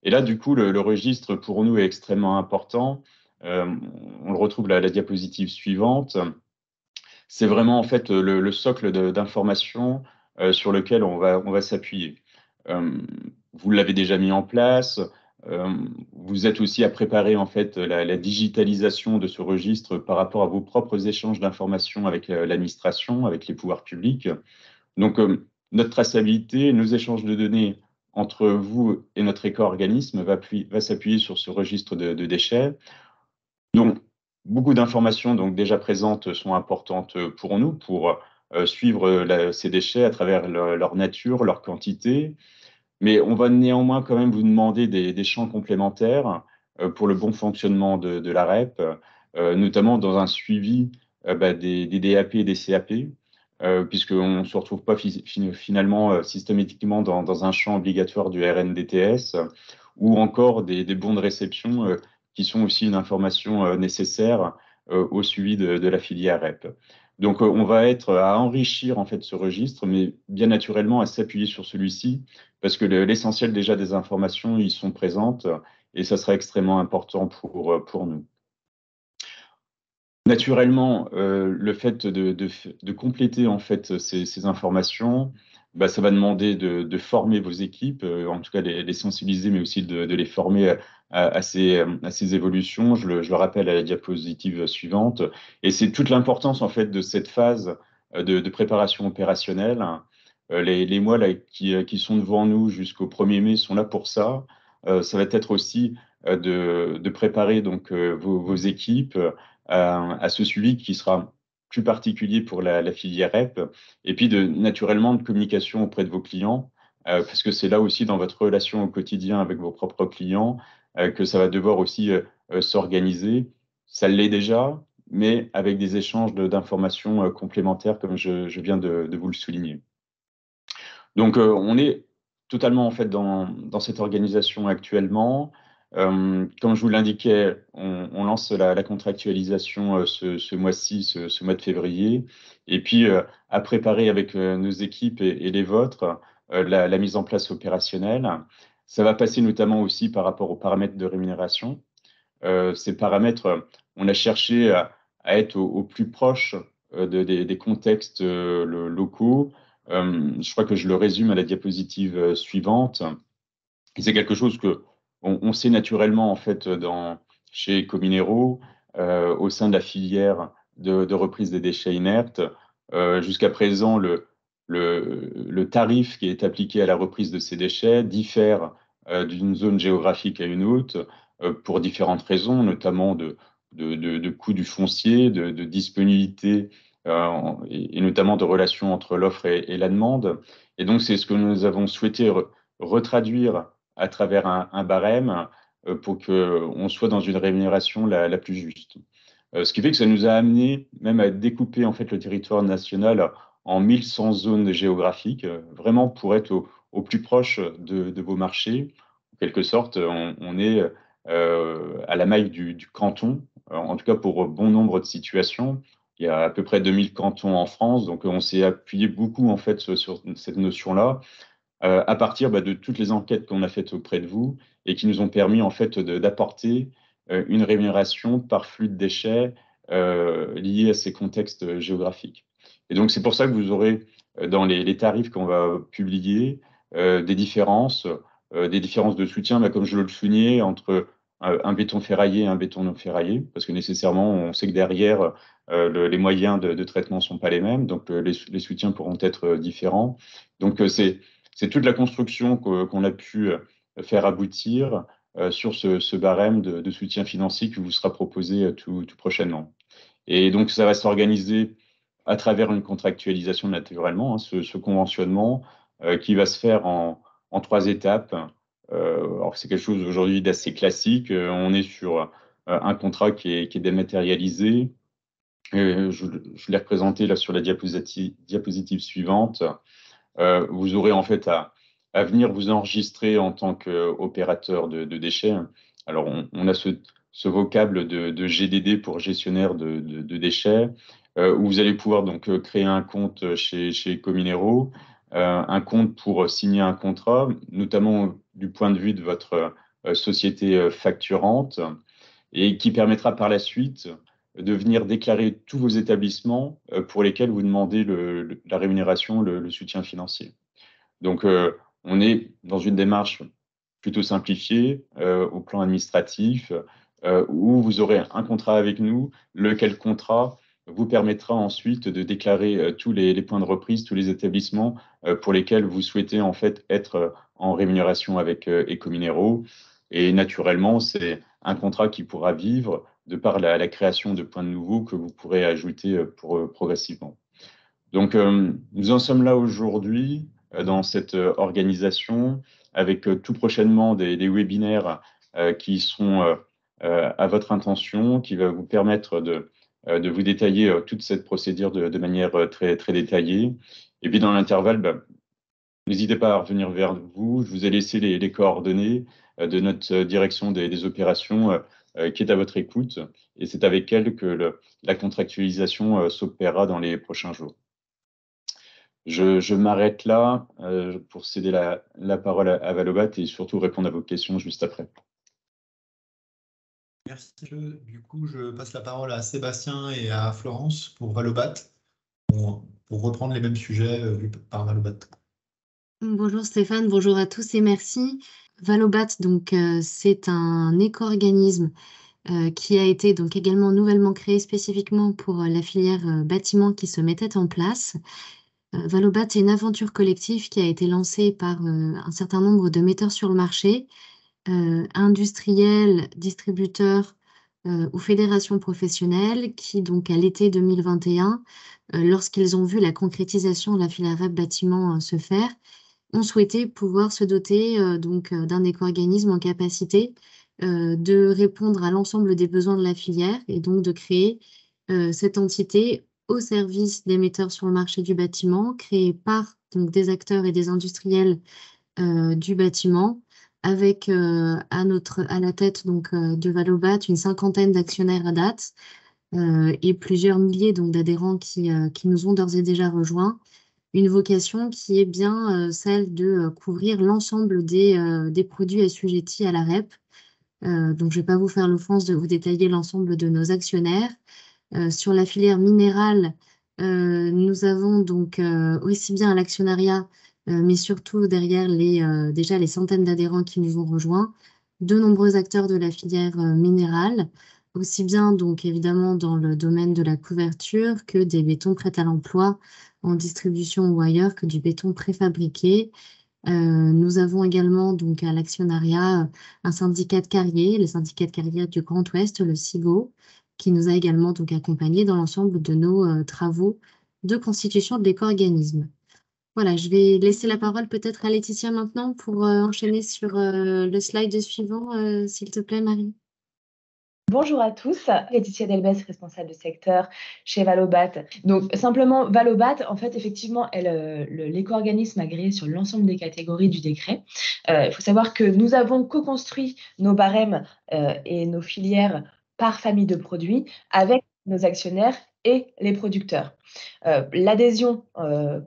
Et là, du coup, le registre pour nous est extrêmement important. On le retrouve à la diapositive suivante. C'est vraiment en fait le socle d'information sur lequel on va s'appuyer. Vous l'avez déjà mis en place. Vous êtes aussi à préparer en fait la digitalisation de ce registre par rapport à vos propres échanges d'informations avec l'administration, avec les pouvoirs publics. Donc, notre traçabilité, nos échanges de données entre vous et notre éco-organisme va s'appuyer sur ce registre de déchets. Donc, beaucoup d'informations donc déjà présentes sont importantes pour nous, pour suivre ces déchets à travers leur nature, leur quantité. Mais on va néanmoins quand même vous demander des champs complémentaires pour le bon fonctionnement de la REP, notamment dans un suivi des DAP et des CAP, puisqu'on ne se retrouve pas finalement systématiquement dans un champ obligatoire du RNDTS, ou encore des bons de réception qui sont aussi une information nécessaire au suivi de la filière REP. Donc, on va être à enrichir en fait ce registre, mais bien naturellement à s'appuyer sur celui-ci, parce que l'essentiel déjà des informations y sont présentes, et ça sera extrêmement important pour nous. Naturellement, le fait de compléter en fait ces informations, bah, ça va demander de former vos équipes, en tout cas les sensibiliser, mais aussi de les former à ces évolutions. Je le rappelle à la diapositive suivante. Et c'est toute l'importance en fait de cette phase de préparation opérationnelle. Les mois là, qui sont devant nous jusqu'au 1er mai sont là pour ça. Ça va être aussi de préparer donc vos équipes à ce suivi qui sera plus particulier pour la filière REP, et puis naturellement de communication auprès de vos clients, parce que c'est là aussi dans votre relation au quotidien avec vos propres clients que ça va devoir aussi s'organiser. Ça l'est déjà, mais avec des échanges d'informations complémentaires, comme je viens de vous le souligner. Donc, on est totalement en fait dans cette organisation actuellement. Comme je vous l'indiquais, on lance la contractualisation ce mois-ci, ce mois de février, et puis à préparer avec nos équipes et les vôtres la mise en place opérationnelle. Ça va passer notamment aussi par rapport aux paramètres de rémunération. Ces paramètres, on a cherché à être au plus proche des contextes locaux. Je crois que je le résume à la diapositive suivante. Et c'est quelque chose que on sait naturellement en fait chez Ecominero, au sein de la filière de reprise des déchets inertes. Jusqu'à présent, le tarif qui est appliqué à la reprise de ces déchets diffère d'une zone géographique à une autre pour différentes raisons, notamment de coût du foncier, de disponibilité et notamment de relations entre l'offre et la demande. Et donc, c'est ce que nous avons souhaité retraduire à travers un barème pour qu'on soit dans une rémunération la plus juste. Ce qui fait que ça nous a amené même à découper en fait le territoire national en 1100 zones géographiques, vraiment pour être au plus proche de vos marchés. En quelque sorte, on est à la maille du canton, en tout cas pour bon nombre de situations. Il y a à peu près 2000 cantons en France, donc on s'est appuyé beaucoup en fait sur cette notion-là, à partir de toutes les enquêtes qu'on a faites auprès de vous et qui nous ont permis en fait d'apporter une rémunération par flux de déchets lié à ces contextes géographiques. Et donc, c'est pour ça que vous aurez dans les tarifs qu'on va publier des différences de soutien, comme je le soulignais, entre un béton ferraillé et un béton non ferraillé, parce que nécessairement, on sait que derrière, les moyens de traitement ne sont pas les mêmes, donc les soutiens pourront être différents. Donc, c'est toute la construction qu'on a pu faire aboutir sur ce barème de soutien financier qui vous sera proposé tout prochainement. Et donc, ça va s'organiser à travers une contractualisation naturellement, ce conventionnement qui va se faire en 3 étapes. Alors, c'est quelque chose aujourd'hui d'assez classique. On est sur un contrat qui est dématérialisé. Je l'ai représenté là sur la diapositive suivante. Vous aurez en fait à venir vous enregistrer en tant qu'opérateur de déchets. Alors, on a ce vocable de GDD pour gestionnaire de déchets, où vous allez pouvoir donc créer un compte chez Ecominero, un compte pour signer un contrat, notamment du point de vue de votre société facturante, et qui permettra par la suite de venir déclarer tous vos établissements pour lesquels vous demandez la rémunération, le soutien financier. Donc, on est dans une démarche plutôt simplifiée au plan administratif, où vous aurez un contrat avec nous, lequel contrat vous permettra ensuite de déclarer tous les points de reprise, tous les établissements pour lesquels vous souhaitez en fait être en rémunération avec Ecominero. Et naturellement, c'est un contrat qui pourra vivre de par la création de points nouveaux que vous pourrez ajouter progressivement. Donc, nous en sommes là aujourd'hui dans cette organisation avec tout prochainement des webinaires qui seront à votre intention, qui va vous permettre de vous détailler toute cette procédure de manière très, très détaillée. Et puis, dans l'intervalle, n'hésitez pas à revenir vers vous. Je vous ai laissé les coordonnées de notre direction des opérations qui est à votre écoute. Et c'est avec elle que la contractualisation s'opérera dans les prochains jours. Je m'arrête là pour céder la parole à Valobat et surtout répondre à vos questions juste après. Merci. Du coup, je passe la parole à Sébastien et à Florence pour Valobat, pour reprendre les mêmes sujets vus par Valobat. Bonjour Stéphane, bonjour à tous et merci. Valobat, donc, c'est un éco-organisme qui a été donc également nouvellement créé spécifiquement pour la filière bâtiment qui se mettait en place. Valobat est une aventure collective qui a été lancée par un certain nombre de metteurs sur le marché, industriels, distributeurs ou fédérations professionnelles qui, donc à l'été 2021, lorsqu'ils ont vu la concrétisation de la filière REP bâtiment se faire, ont souhaité pouvoir se doter d'un éco-organisme en capacité de répondre à l'ensemble des besoins de la filière et donc de créer cette entité au service des metteurs sur le marché du bâtiment, créée par donc, des acteurs et des industriels du bâtiment, avec à la tête donc, de Valobat une 50aine d'actionnaires à date et plusieurs milliers d'adhérents qui nous ont d'ores et déjà rejoints. Une vocation qui est bien celle de couvrir l'ensemble des produits assujettis à la REP. Donc, je ne vais pas vous faire l'offense de vous détailler l'ensemble de nos actionnaires. Sur la filière minérale, nous avons donc aussi bien l'actionnariat, mais surtout derrière déjà les centaines d'adhérents qui nous ont rejoints, de nombreux acteurs de la filière minérale, aussi bien donc évidemment dans le domaine de la couverture que des bétons prêts à l'emploi en distribution ou ailleurs, que du béton préfabriqué. Nous avons également donc à l'actionnariat un syndicat de carriers, le syndicat de carriers du Grand Ouest, le SIGO, qui nous a également donc accompagnés dans l'ensemble de nos travaux de constitution de l'éco-organisme. Voilà, je vais laisser la parole peut-être à Laetitia maintenant pour enchaîner sur le slide suivant, s'il te plaît, Marie. Bonjour à tous, Laetitia Delbès, responsable de secteur chez Valobat. Donc simplement, Valobat, en fait, effectivement, l'éco-organisme agréé sur l'ensemble des catégories du décret. Il faut savoir que nous avons co-construit nos barèmes et nos filières par famille de produits avec nos actionnaires et les producteurs. L'adhésion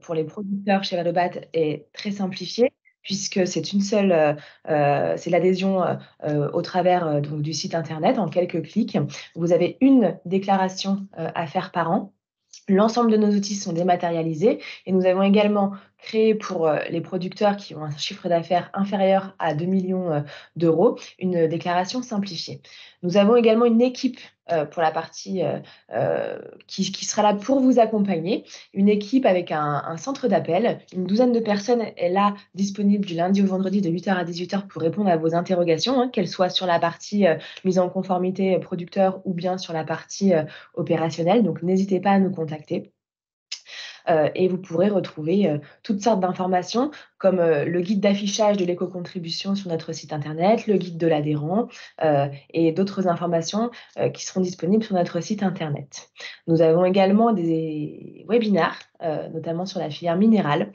pour les producteurs chez Valobat est très simplifiée. puisque c'est une seule, c'est l'adhésion au travers donc du site internet en quelques clics. Vous avez une déclaration à faire par an. L'ensemble de nos outils sont dématérialisés et nous avons également créé pour les producteurs qui ont un chiffre d'affaires inférieur à 2 millions d'euros une déclaration simplifiée. Nous avons également une équipe pour la partie qui sera là pour vous accompagner, une équipe avec un centre d'appel. Une douzaine de personnes est là, disponible du lundi au vendredi de 8h à 18h pour répondre à vos interrogations, qu'elles soient sur la partie mise en conformité producteur ou bien sur la partie opérationnelle. Donc, n'hésitez pas à nous contacter. Et vous pourrez retrouver toutes sortes d'informations comme le guide d'affichage de l'éco-contribution sur notre site internet, le guide de l'adhérent et d'autres informations qui seront disponibles sur notre site internet. Nous avons également des webinaires, notamment sur la filière minérale.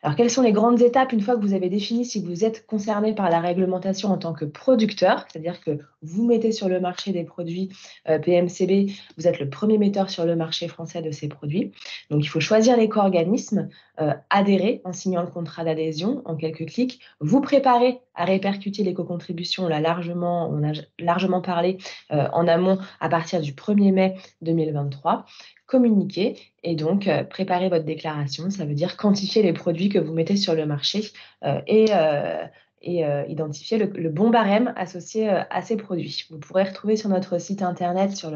Alors, quelles sont les grandes étapes une fois que vous avez défini si vous êtes concerné par la réglementation en tant que producteur, c'est-à-dire que vous mettez sur le marché des produits PMCB, vous êtes le premier metteur sur le marché français de ces produits. Donc, il faut choisir l'éco-organisme, adhérer en signant le contrat d'adhésion en quelques clics, vous préparer à répercuter l'éco-contribution, on a largement parlé en amont à partir du 1er mai 2023, communiquer et donc préparer votre déclaration, ça veut dire quantifier les produits que vous mettez sur le marché et identifier le bon barème associé à ces produits. Vous pourrez retrouver sur notre site internet sur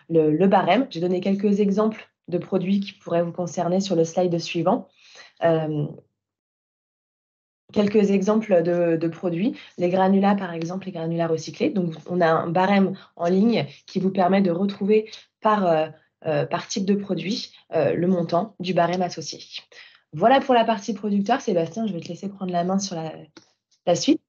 le barème. J'ai donné quelques exemples de produits qui pourraient vous concerner sur le slide suivant. Quelques exemples de produits, les granulats par exemple, les granulats recyclés. Donc on a un barème en ligne qui vous permet de retrouver par type de produit le montant du barème associé. Voilà pour la partie producteur. Sébastien, je vais te laisser prendre la main sur la suite.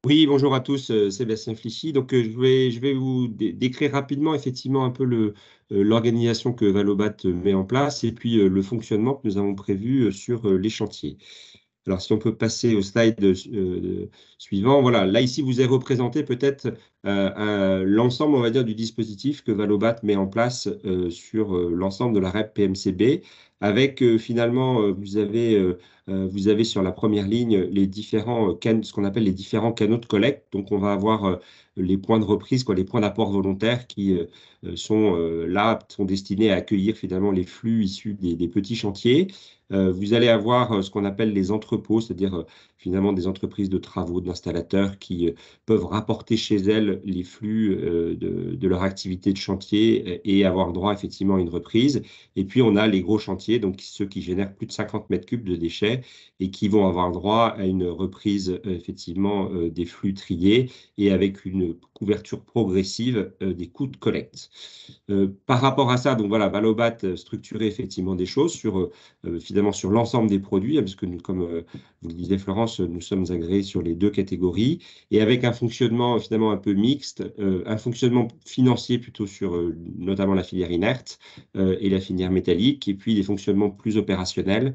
Oui, bonjour à tous, Sébastien Flichy. Donc, je vais vous décrire rapidement effectivement un peu l'organisation que Valobat met en place et puis le fonctionnement que nous avons prévu sur les chantiers. Alors, si on peut passer au slide suivant, voilà, là ici vous est représenté peut-être l'ensemble, on va dire, du dispositif que Valobat met en place sur l'ensemble de la REP PMCB, avec finalement, vous avez sur la première ligne les différents ce qu'on appelle les différents canaux de collecte. Donc, on va avoir les points de reprise, les points d'apport volontaires qui sont destinés à accueillir finalement les flux issus des petits chantiers. Vous allez avoir ce qu'on appelle les entrepôts, c'est-à-dire finalement des entreprises de travaux, d'installateurs qui peuvent rapporter chez elles les flux de leur activité de chantier et avoir droit effectivement à une reprise. Et puis on a les gros chantiers, donc ceux qui génèrent plus de 50 mètres cubes de déchets et qui vont avoir droit à une reprise effectivement des flux triés et avec une couverture progressive des coûts de collecte. Par rapport à ça, donc voilà, Valobat structurait effectivement des choses finalement sur l'ensemble des produits, parce que nous, comme vous le disiez Florence, nous sommes agréés sur les deux catégories, et avec un fonctionnement finalement un peu mixte, un fonctionnement financier plutôt sur notamment la filière inerte et la filière métallique, et puis des fonctionnements plus opérationnels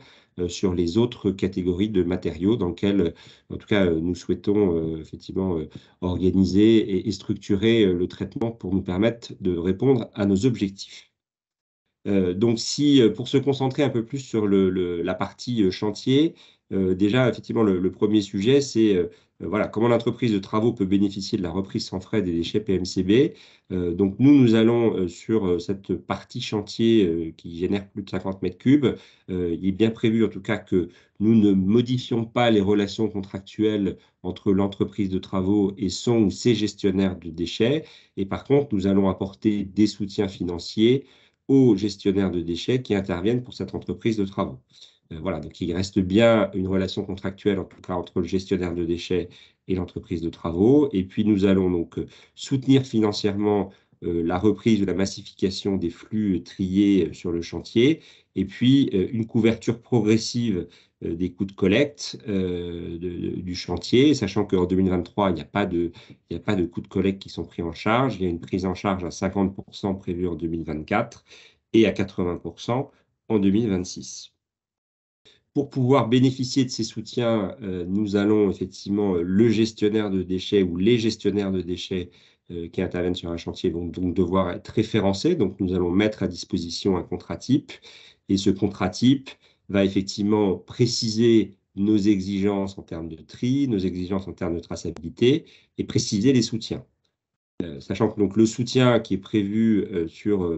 sur les autres catégories de matériaux dans lesquels, en tout cas, nous souhaitons effectivement organiser et structurer le traitement pour nous permettre de répondre à nos objectifs. Donc, pour se concentrer un peu plus sur la partie chantier, déjà, effectivement, le premier sujet, c'est voilà, comment l'entreprise de travaux peut bénéficier de la reprise sans frais des déchets PMCB. Donc, nous allons sur cette partie chantier qui génère plus de 50 mètres cubes. Il est bien prévu, en tout cas, que nous ne modifions pas les relations contractuelles entre l'entreprise de travaux et son ou ses gestionnaires de déchets. Et par contre, nous allons apporter des soutiens financiers aux gestionnaires de déchets qui interviennent pour cette entreprise de travaux. Voilà, donc il reste bien une relation contractuelle, en tout cas entre le gestionnaire de déchets et l'entreprise de travaux. Et puis nous allons donc soutenir financièrement la reprise ou la massification des flux triés sur le chantier, et puis une couverture progressive des coûts de collecte du chantier, sachant qu'en 2023, il n'y a pas de coûts de collecte qui sont pris en charge. Il y a une prise en charge à 50% prévue en 2024 et à 80% en 2026. Pour pouvoir bénéficier de ces soutiens, nous allons effectivement, le gestionnaire de déchets ou les gestionnaires de déchets qui interviennent sur un chantier vont donc devoir être référencés. Donc, nous allons mettre à disposition un contrat type. Et ce contrat type va effectivement préciser nos exigences en termes de tri, nos exigences en termes de traçabilité et préciser les soutiens. Sachant que donc, le soutien qui est prévu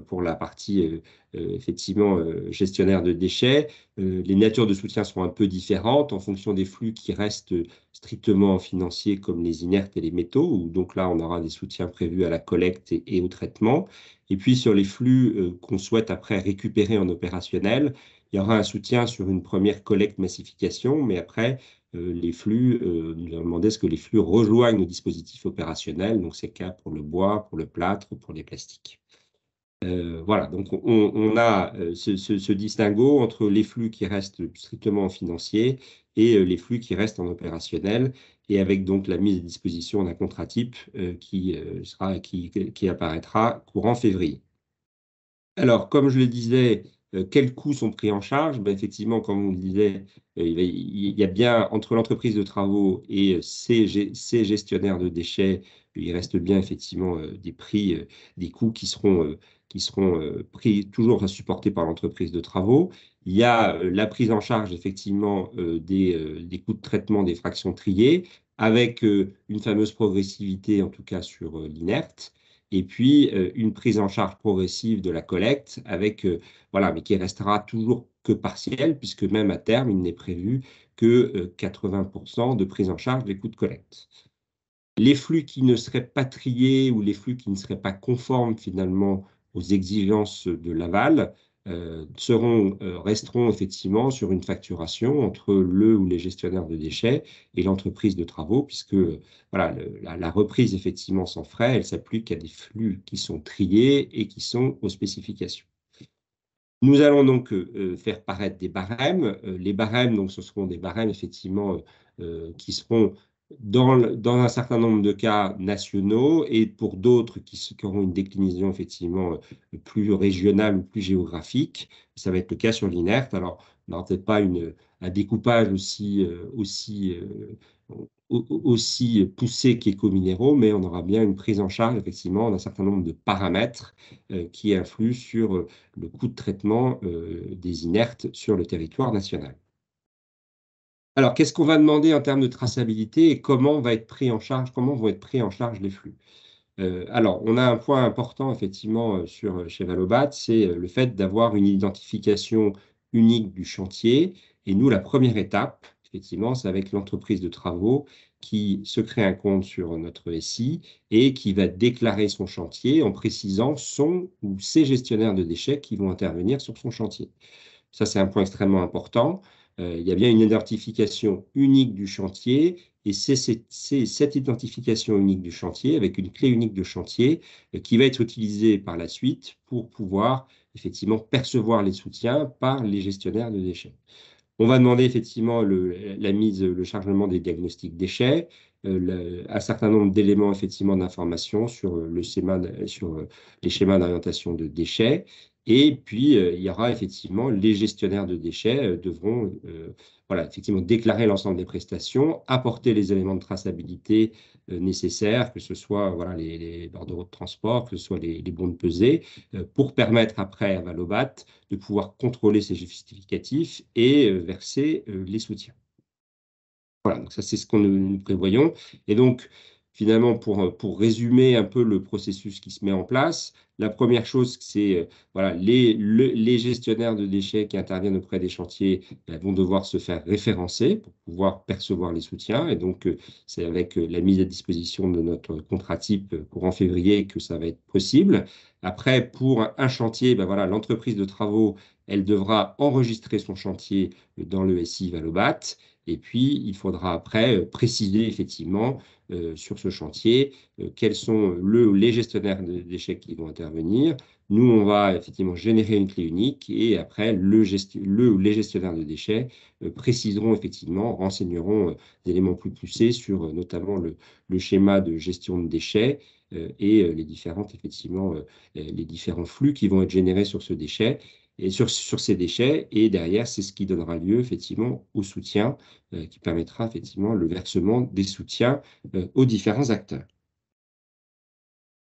pour la partie effectivement gestionnaire de déchets, les natures de soutien sont un peu différentes en fonction des flux qui restent strictement financiers comme les inertes et les métaux, où donc là on aura des soutiens prévus à la collecte et au traitement. Et puis sur les flux qu'on souhaite après récupérer en opérationnel, il y aura un soutien sur une première collecte massification, mais après les flux, nous avons demandé ce que les flux rejoignent nos dispositifs opérationnels, donc c'est le cas pour le bois, pour le plâtre, pour les plastiques. Voilà, donc on a ce distinguo entre les flux qui restent strictement financiers et les flux qui restent en opérationnel, et avec donc la mise à disposition d'un contrat type qui apparaîtra courant février. Alors, comme je le disais, quels coûts sont pris en charge? Ben, effectivement, comme on le disait, il y a bien entre l'entreprise de travaux et ces gestionnaires de déchets, il reste bien effectivement des prix, des coûts qui seront pris toujours supportés par l'entreprise de travaux. Il y a la prise en charge effectivement des coûts de traitement des fractions triées, avec une fameuse progressivité en tout cas sur l'inerte. Et puis une prise en charge progressive de la collecte, voilà, mais qui restera toujours que partielle, puisque même à terme, il n'est prévu que 80% de prise en charge des coûts de collecte. Les flux qui ne seraient pas triés ou les flux qui ne seraient pas conformes finalement aux exigences de l'aval resteront effectivement sur une facturation entre le ou les gestionnaires de déchets et l'entreprise de travaux, puisque voilà, la reprise effectivement sans frais, elle s'applique à des flux qui sont triés et qui sont aux spécifications. Nous allons donc faire paraître des barèmes. Les barèmes, donc, ce seront des barèmes effectivement qui seront dans un certain nombre de cas nationaux, et pour d'autres qui auront une déclinaison effectivement plus régionale ou plus géographique. Ça va être le cas sur l'inerte. Alors, on n'aura peut-être pas un découpage aussi poussé qu'Ecominero, mais on aura bien une prise en charge effectivement d'un certain nombre de paramètres qui influent sur le coût de traitement des inertes sur le territoire national. Alors, qu'est-ce qu'on va demander en termes de traçabilité et comment vont être pris en charge les flux? Alors, on a un point important effectivement chez Valobat, c'est le fait d'avoir une identification unique du chantier. Et nous, la première étape, effectivement, c'est avec l'entreprise de travaux qui se crée un compte sur notre SI et qui va déclarer son chantier en précisant son ou ses gestionnaires de déchets qui vont intervenir sur son chantier. Ça, c'est un point extrêmement important. Il y a bien une identification unique du chantier, et c'est cette identification unique du chantier, avec une clé unique de chantier, qui va être utilisée par la suite pour pouvoir effectivement percevoir les soutiens par les gestionnaires de déchets. On va demander effectivement le chargement des diagnostics déchets, un certain nombre d'éléments effectivement d'information sur les schémas d'orientation de déchets. Et puis, il y aura effectivement les gestionnaires de déchets devront voilà, effectivement déclarer l'ensemble des prestations, apporter les éléments de traçabilité nécessaires, que ce soit voilà, les bordereaux de transport, que ce soit les bons de pesée, pour permettre après à Valobat de pouvoir contrôler ces justificatifs et verser les soutiens. Voilà, donc ça c'est ce que nous prévoyons. Et donc, finalement, pour résumer un peu le processus qui se met en place, la première chose, c'est voilà, les gestionnaires de déchets qui interviennent auprès des chantiers vont devoir se faire référencer pour pouvoir percevoir les soutiens. Et donc, c'est avec la mise à disposition de notre contrat type courant février que ça va être possible. Après, pour un chantier, ben voilà, l'entreprise de travaux, elle devra enregistrer son chantier dans le SI Valobat. Et puis, il faudra après préciser effectivement sur ce chantier quels sont les gestionnaires de déchets qui vont intervenir. Nous, on va effectivement générer une clé unique, et après, les gestionnaires de déchets préciseront effectivement, renseigneront des éléments plus poussés sur notamment le schéma de gestion de déchets et les différents flux qui vont être générés sur ce déchet. Et sur ces déchets, et derrière, c'est ce qui donnera lieu effectivement au soutien, qui permettra effectivement le versement des soutiens aux différents acteurs.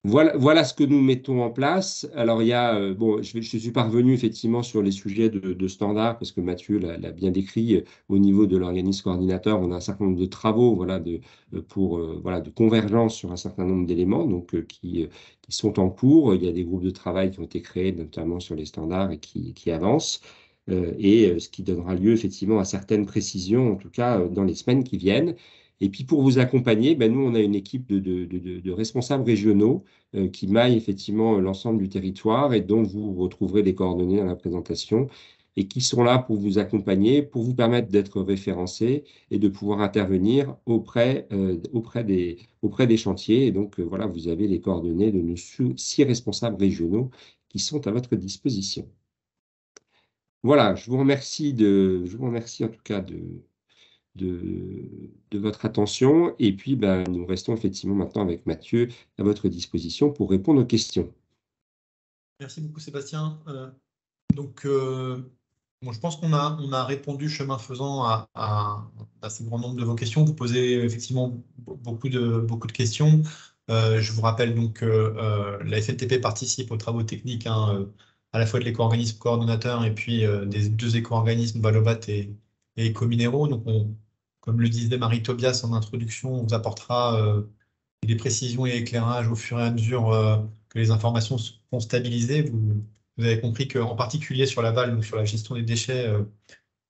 Voilà ce que nous mettons en place. Alors, il y a, bon, je suis pas revenu effectivement sur les sujets de standards parce que Mathieu l'a bien décrit. Au niveau de l'organisme coordinateur, on a un certain nombre de travaux voilà, de convergence sur un certain nombre d'éléments donc, qui sont en cours. Il y a des groupes de travail qui ont été créés, notamment sur les standards et qui avancent. Ce qui donnera lieu effectivement à certaines précisions, en tout cas dans les semaines qui viennent. Et puis pour vous accompagner, ben, nous, on a une équipe de responsables régionaux qui maille effectivement l'ensemble du territoire et dont vous retrouverez les coordonnées dans la présentation et qui sont là pour vous accompagner, pour vous permettre d'être référencé et de pouvoir intervenir auprès des chantiers. Et donc, voilà, vous avez les coordonnées de nos 6 responsables régionaux qui sont à votre disposition. Voilà, je vous remercie en tout cas de votre attention. Et puis, ben, nous restons effectivement maintenant avec Mathieu à votre disposition pour répondre aux questions. Merci beaucoup, Sébastien. Bon, je pense qu'on a répondu chemin faisant à assez grand nombre de vos questions. Vous posez effectivement beaucoup de questions. Je vous rappelle donc que la FNTP participe aux travaux techniques à la fois de l'éco-organisme coordonnateur et puis des 2 éco-organismes Valobat et Ecominero. Donc, comme le disait Marie Tobias en introduction, on vous apportera des précisions et éclairages au fur et à mesure que les informations seront stabilisées. Vous avez compris qu'en particulier sur la VAL, donc sur la gestion des déchets,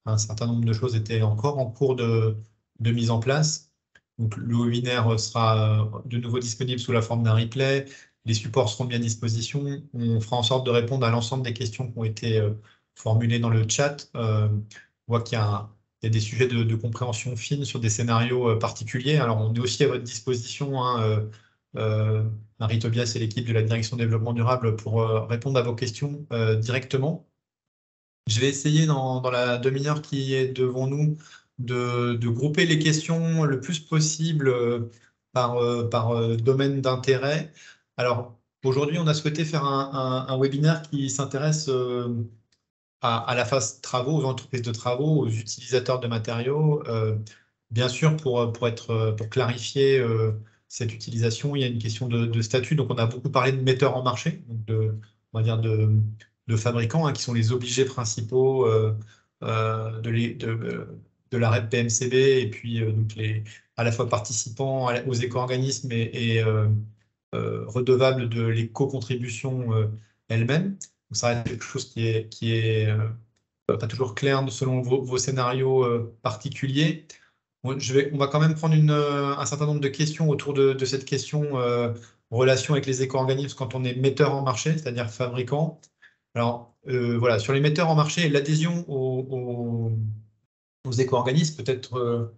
un certain nombre de choses étaient encore en cours de mise en place. Donc, le webinaire sera de nouveau disponible sous la forme d'un replay. Les supports seront mis à disposition. On fera en sorte de répondre à l'ensemble des questions qui ont été formulées dans le chat. On voit qu'il y a des sujets de compréhension fine sur des scénarios particuliers. Alors, on est aussi à votre disposition, Marie Tobias et l'équipe de la direction développement durable pour répondre à vos questions directement. Je vais essayer dans la demi-heure qui est devant nous de grouper les questions le plus possible par domaine d'intérêt. Alors, aujourd'hui, on a souhaité faire un webinaire qui s'intéresse à la phase travaux, aux entreprises de travaux, aux utilisateurs de matériaux. Bien sûr, pour clarifier cette utilisation, il y a une question de statut. Donc, on a beaucoup parlé de metteurs en marché, donc on va dire de fabricants, qui sont les obligés principaux de la REP PMCB et puis donc à la fois participants aux éco-organismes et redevables de l'éco-contribution elle-même. Donc, ça reste quelque chose qui est pas toujours clair selon vos scénarios particuliers. On va quand même prendre un certain nombre de questions autour de cette question relation avec les éco-organismes quand on est metteur en marché, c'est-à-dire fabricant. Alors, voilà, sur les metteurs en marché, l'adhésion aux éco-organismes, peut-être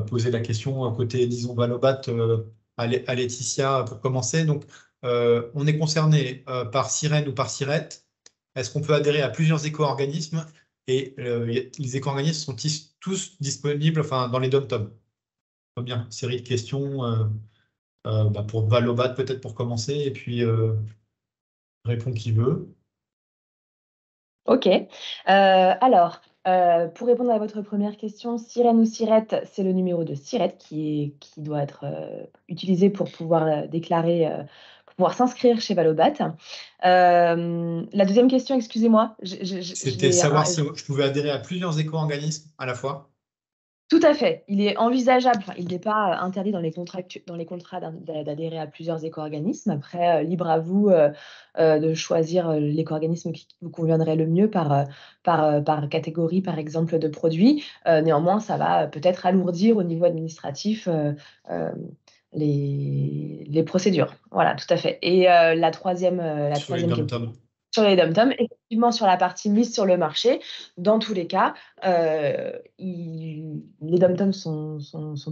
poser la question côté, disons, Valobat à Laetitia pour commencer. Donc, on est concerné par Sirène ou par Sirette. Est-ce qu'on peut adhérer à plusieurs éco-organismes? Et les éco-organismes sont tous disponibles dans les dom-tom? Bien, série de questions pour Valobat, peut-être pour commencer, et puis répond qui veut. Ok. Alors, pour répondre à votre première question, Sirène ou Sirette, c'est le numéro de Sirette qui doit être utilisé pour pouvoir déclarer, pour pouvoir s'inscrire chez Valobat. La deuxième question, excusez-moi. C'était savoir si je pouvais adhérer à plusieurs éco-organismes à la fois. Tout à fait. Il est envisageable, il n'est pas interdit dans les contrats d'adhérer à plusieurs éco-organismes. Après, libre à vous de choisir l'éco-organisme qui vous conviendrait le mieux par catégorie, par exemple, de produits. Néanmoins, ça va peut-être alourdir au niveau administratif les procédures. Voilà, tout à fait. Et la troisième question. Sur les dom-tom, effectivement, sur la partie mise sur le marché, dans tous les cas, les dom-tom sont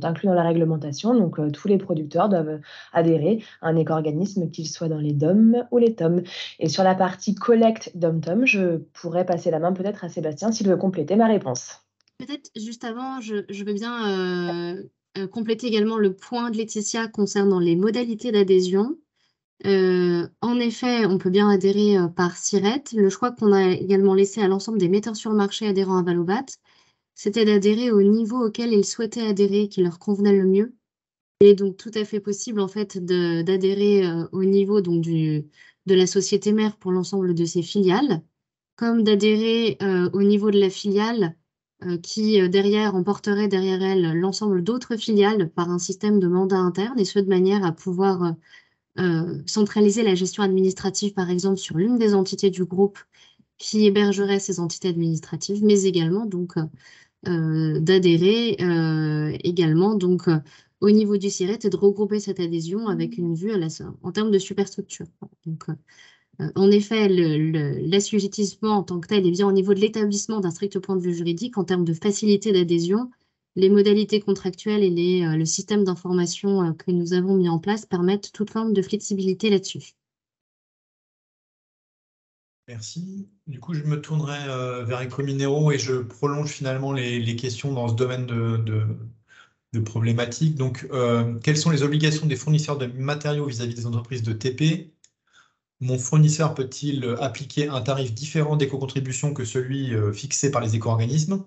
inclus dans la réglementation, donc tous les producteurs doivent adhérer à un éco-organisme, qu'il soit dans les DOM ou les TOM. Et sur la partie collecte dom-tom, je pourrais passer la main peut-être à Sébastien s'il veut compléter ma réponse. Peut-être juste avant, je veux bien compléter également le point de Laetitia concernant les modalités d'adhésion. En effet, on peut bien adhérer par Sirette. Le choix qu'on a également laissé à l'ensemble des metteurs sur le marché adhérents à Valobat, c'était d'adhérer au niveau auquel ils souhaitaient adhérer, qui leur convenait le mieux. Il est donc tout à fait possible en fait d'adhérer au niveau donc, de la société mère pour l'ensemble de ses filiales, comme d'adhérer au niveau de la filiale qui derrière emporterait derrière elle l'ensemble d'autres filiales par un système de mandat interne, et ce de manière à pouvoir centraliser la gestion administrative, par exemple, sur l'une des entités du groupe qui hébergerait ces entités administratives, mais également donc d'adhérer également donc au niveau du CIRET et de regrouper cette adhésion avec une vue en termes de superstructure. Donc, en effet, l'assujettissement en tant que tel est bien au niveau de l'établissement d'un strict point de vue juridique. En termes de facilité d'adhésion, les modalités contractuelles et le système d'information que nous avons mis en place permettent toute forme de flexibilité là-dessus. Merci. Du coup, je me tournerai vers Ecominero et je prolonge finalement les questions dans ce domaine de problématiques. Donc, quelles sont les obligations des fournisseurs de matériaux vis-à-vis des entreprises de TP? Mon fournisseur peut-il appliquer un tarif différent d'éco-contribution que celui fixé par les éco-organismes?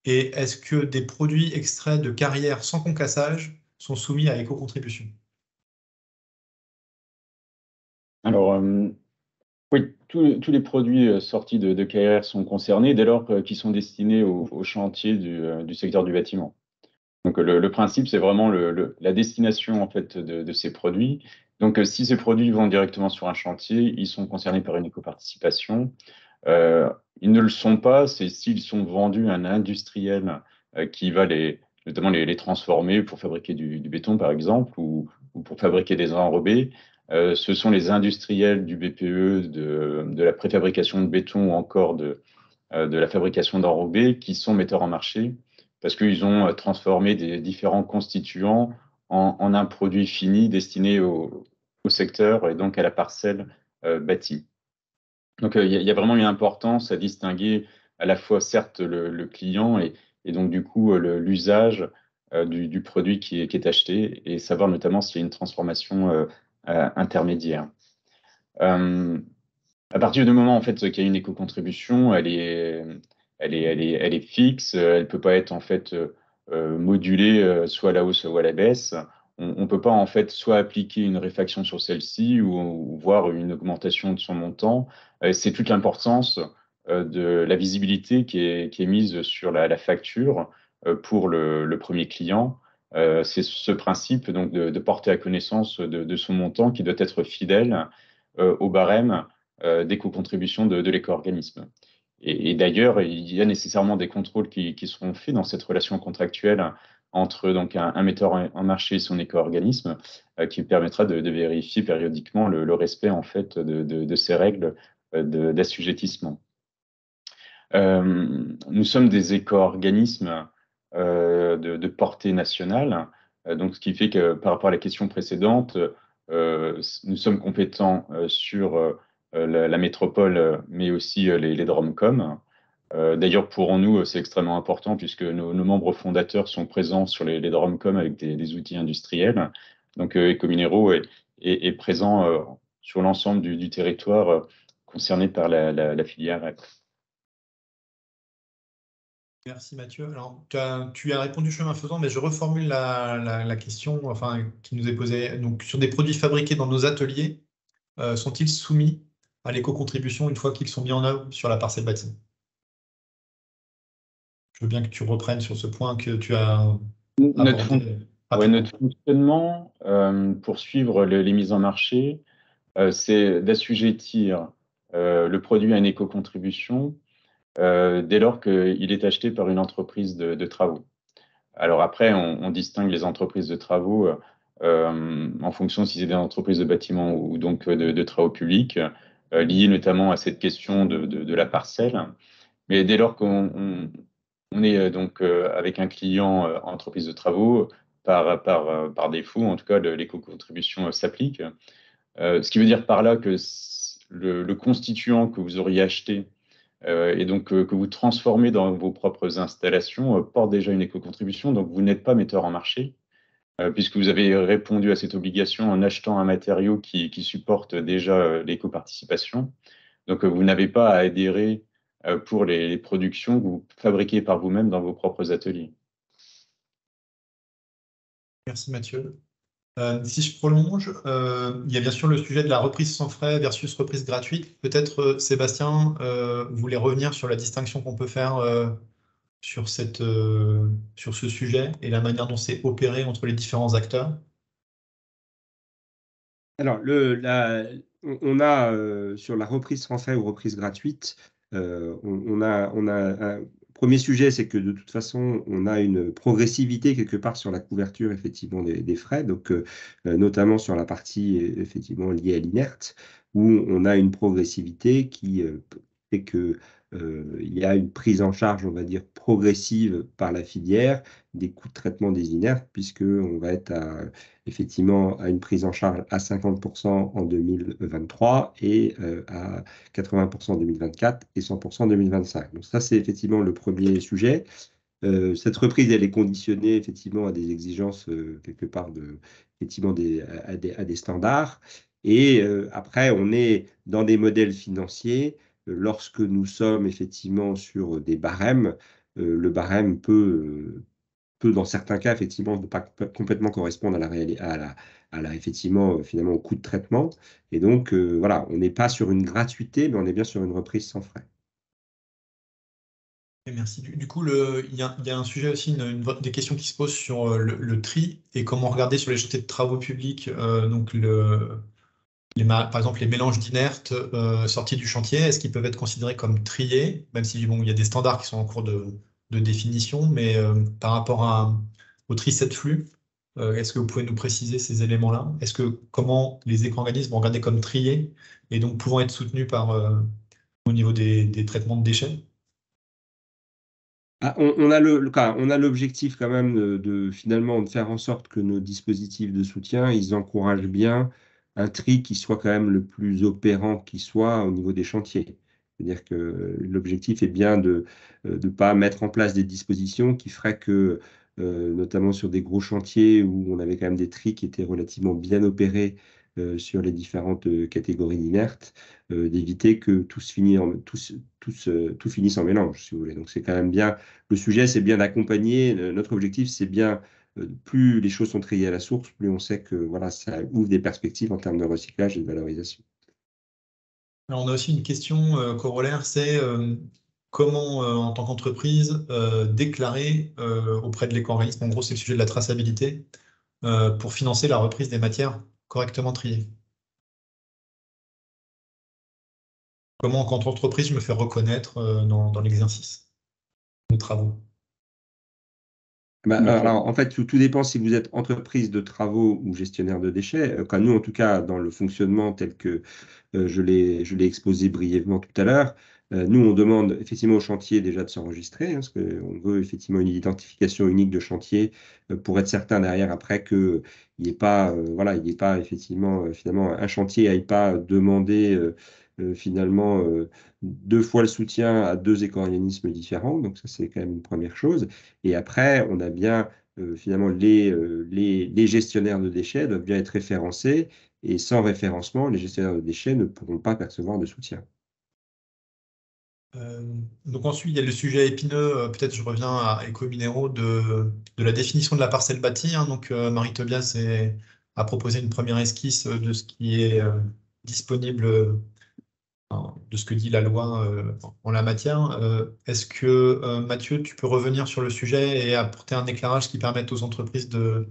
Et est-ce que des produits extraits de carrières sans concassage sont soumis à éco-contribution? Alors, oui, tous les produits sortis de carrières sont concernés dès lors qu'ils sont destinés au chantier du secteur du bâtiment. Donc, le principe, c'est vraiment la destination en fait, de ces produits. Donc, si ces produits vont directement sur un chantier, ils sont concernés par une éco-participation. Ils ne le sont pas, c'est s'ils sont vendus à un industriel qui va notamment les transformer pour fabriquer du béton, par exemple, ou pour fabriquer des enrobés. Ce sont les industriels du BPE, de la préfabrication de béton ou encore de la fabrication d'enrobés qui sont metteurs en marché parce qu'ils ont transformé des différents constituants en un produit fini destiné au secteur et donc à la parcelle bâtie. Donc, il y a vraiment une importance à distinguer à la fois, certes, le client et donc, du coup, l'usage du produit qui est acheté et savoir notamment s'il y a une transformation intermédiaire. À partir du moment en fait qu'il y a une éco-contribution, elle est fixe, elle peut pas être en fait modulée soit à la hausse ou à la baisse. On peut pas en fait soit appliquer une réfaction sur celle-ci ou voir une augmentation de son montant. C'est toute l'importance de la visibilité qui est mise sur la facture pour le premier client. C'est ce principe donc de porter à connaissance de son montant qui doit être fidèle au barème d'éco-contribution de l'éco-organisme. Et d'ailleurs, il y a nécessairement des contrôles qui seront faits dans cette relation contractuelle entre donc, un metteur en marché et son éco-organisme qui permettra de vérifier périodiquement le respect en fait, de ces règles d'assujettissement. Nous sommes des éco-organismes de portée nationale, donc ce qui fait que par rapport à la question précédente, nous sommes compétents sur la métropole, mais aussi les DROMCOM. D'ailleurs, pour nous, c'est extrêmement important puisque nos membres fondateurs sont présents sur les DROMCOM avec des outils industriels. Donc, Ecominero est présent sur l'ensemble du territoire concerné par la filière REP. Merci Mathieu. Alors, tu as répondu chemin faisant, mais je reformule la question qui nous est posée. Donc, sur des produits fabriqués dans nos ateliers, sont-ils soumis à l'éco-contribution une fois qu'ils sont mis en œuvre sur la parcelle bâtie? Je veux bien que tu reprennes sur ce point que tu as abordé. Notre fonctionnement pour suivre les mises en marché, c'est d'assujettir le produit à une éco-contribution dès lors qu'il est acheté par une entreprise de travaux. Alors après, on distingue les entreprises de travaux en fonction si c'est des entreprises de bâtiments ou donc de travaux publics, liées notamment à cette question de la parcelle. Mais dès lors qu'on est donc avec un client entreprise de travaux, par défaut, en tout cas, l'éco-contribution s'applique. Ce qui veut dire par là que le constituant que vous auriez acheté et donc que vous transformez dans vos propres installations porte déjà une éco-contribution, donc vous n'êtes pas metteur en marché, puisque vous avez répondu à cette obligation en achetant un matériau qui supporte déjà l'éco-participation. Donc vous n'avez pas à adhérer pour les productions que vous fabriquez par vous-même dans vos propres ateliers. Merci Mathieu. Si je prolonge, il y a bien sûr le sujet de la reprise sans frais versus reprise gratuite. Peut-être, Sébastien, vous voulez revenir sur la distinction qu'on peut faire sur ce sujet et la manière dont c'est opéré entre les différents acteurs? Alors, on a sur la reprise sans frais ou reprise gratuite, on a un premier sujet, c'est que de toute façon, on a une progressivité quelque part sur la couverture effectivement des frais, donc notamment sur la partie effectivement liée à l'inerte, où on a une progressivité qui fait que il y a une prise en charge, on va dire, progressive par la filière des coûts de traitement des inertes, puisqu'on va être effectivement à une prise en charge à 50% en 2023 et à 80% en 2024 et 100% en 2025. Donc ça, c'est effectivement le premier sujet. Cette reprise, elle est conditionnée effectivement à des exigences quelque part effectivement à des standards. Et après, on est dans des modèles financiers. Lorsque nous sommes effectivement sur des barèmes, le barème peut, dans certains cas, effectivement, ne pas complètement correspondre à la réalité, effectivement, finalement, au coût de traitement. Et donc, voilà, on n'est pas sur une gratuité, mais on est bien sur une reprise sans frais. Et merci. Du coup, il y a un sujet aussi, des questions qui se posent sur le tri et comment regarder sur les chantiers de travaux publics, donc par exemple les mélanges d'inertes sortis du chantier, est-ce qu'ils peuvent être considérés comme triés, même si bon, il y a des standards qui sont en cours de définition, mais par rapport au tri set flux, est-ce que vous pouvez nous préciser ces éléments-là? Comment les éco-organismes vont regarder comme triés et donc pouvant être soutenus au niveau des traitements de déchets? On a l'objectif quand même finalement de faire en sorte que nos dispositifs de soutien, ils encouragent bien un tri qui soit quand même le plus opérant qui soit au niveau des chantiers. C'est-à-dire que l'objectif est bien de ne pas mettre en place des dispositions qui feraient que, notamment sur des gros chantiers où on avait quand même des tris qui étaient relativement bien opérés sur les différentes catégories d'inertes, d'éviter que tout finisse en mélange, si vous voulez. Donc c'est quand même bien, le sujet c'est bien d'accompagner, notre objectif c'est bien, plus les choses sont triées à la source, plus on sait que voilà, ça ouvre des perspectives en termes de recyclage et de valorisation. Alors, on a aussi une question corollaire, c'est comment, en tant qu'entreprise, déclarer auprès de l'éco-organisme, en gros c'est le sujet de la traçabilité, pour financer la reprise des matières correctement triées. Comment, en tant qu'entreprise, je me fais reconnaître dans l'exercice de travaux? Alors, en fait, tout dépend si vous êtes entreprise de travaux ou gestionnaire de déchets. Nous, en tout cas, dans le fonctionnement tel que je l'ai exposé brièvement tout à l'heure, nous, on demande effectivement au chantier déjà de s'enregistrer, parce qu'on veut effectivement une identification unique de chantier pour être certain derrière après qu'il n'y ait pas, il n'y ait pas effectivement, finalement, un chantier n'aille pas demander finalement 2 fois le soutien à 2 éco-organismes différents. Donc ça, c'est quand même une première chose. Et après, on a bien finalement les gestionnaires de déchets doivent bien être référencés. Et sans référencement, les gestionnaires de déchets ne pourront pas percevoir de soutien. Donc ensuite, il y a le sujet épineux, peut-être je reviens à Ecominero, de la définition de la parcelle bâtie. Donc Marie Tobias a proposé une première esquisse de ce qui est disponible, de ce que dit la loi en la matière. Est-ce que Mathieu, tu peux revenir sur le sujet et apporter un éclairage qui permette aux entreprises de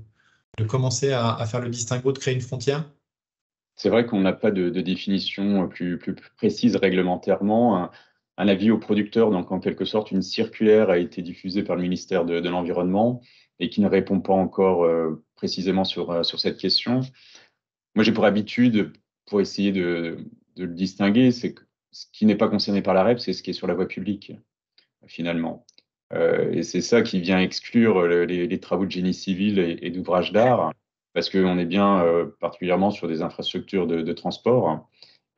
commencer à faire le distinguo, de créer une frontière? C'est vrai qu'on n'a pas de définition plus précise réglementairement. Un avis au producteur, donc en quelque sorte, une circulaire a été diffusée par le ministère de l'Environnement et qui ne répond pas encore précisément sur cette question. Moi, j'ai pour habitude, pour essayer de le distinguer, c'est que ce qui n'est pas concerné par la REP, c'est ce qui est sur la voie publique, finalement. Et c'est ça qui vient exclure les travaux de génie civil et d'ouvrages d'art, parce qu'on est bien particulièrement sur des infrastructures de transport,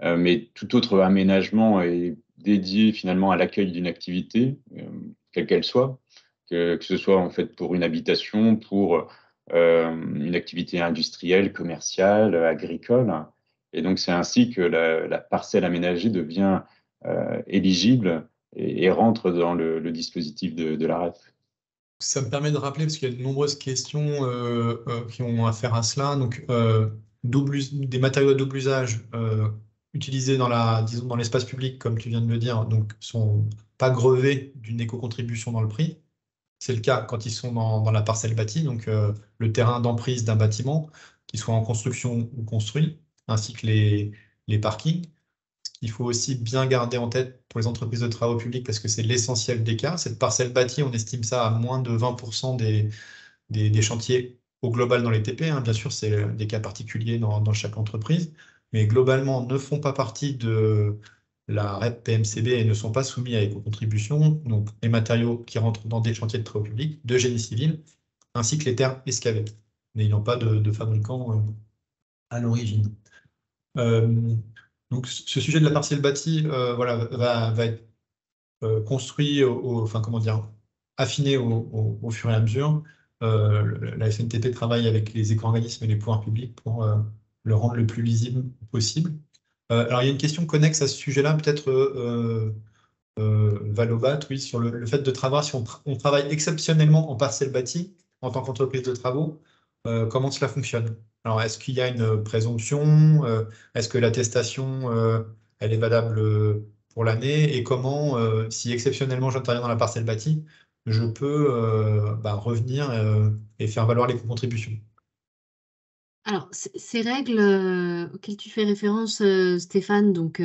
mais tout autre aménagement est dédié finalement à l'accueil d'une activité, quelle qu'elle soit, que ce soit en fait pour une habitation, pour une activité industrielle, commerciale, agricole. Et donc c'est ainsi que la parcelle aménagée devient éligible et rentre dans le dispositif de la REP. Ça me permet de rappeler, parce qu'il y a de nombreuses questions qui ont affaire à cela. Donc, des matériaux à double usage utilisés disons, dans l'espace public, comme tu viens de le dire, donc sont pas grevés d'une éco-contribution dans le prix. C'est le cas quand ils sont dans la parcelle bâtie, donc le terrain d'emprise d'un bâtiment, qu'il soit en construction ou construit, ainsi que les parkings. Il faut aussi bien garder en tête pour les entreprises de travaux publics, parce que c'est l'essentiel des cas. Cette parcelle bâtie, on estime ça à moins de 20% des chantiers au global dans les TP. Hein. Bien sûr, c'est des cas particuliers dans chaque entreprise, mais globalement ne font pas partie de la REP PMCB et ne sont pas soumis à éco-contribution. Donc, les matériaux qui rentrent dans des chantiers de travaux publics, de génie civil, ainsi que les terres excavées, n'ayant pas de fabricant à l'origine. Donc, ce sujet de la parcelle bâtie voilà, va être construit, enfin, comment dire, affiné au fur et à mesure. La FNTP travaille avec les éco-organismes et les pouvoirs publics pour le rendre le plus lisible possible. Alors, il y a une question connexe à ce sujet-là, peut-être Valobat, oui, sur le fait de travailler, si on travaille exceptionnellement en parcelle bâtie en tant qu'entreprise de travaux, comment cela fonctionne? Alors, est-ce qu'il y a une présomption? Est-ce que l'attestation, elle est valable pour l'année? Et comment, si exceptionnellement j'interviens dans la parcelle bâtie, je peux revenir et faire valoir les contributions? Alors, ces règles auxquelles tu fais référence, Stéphane, donc,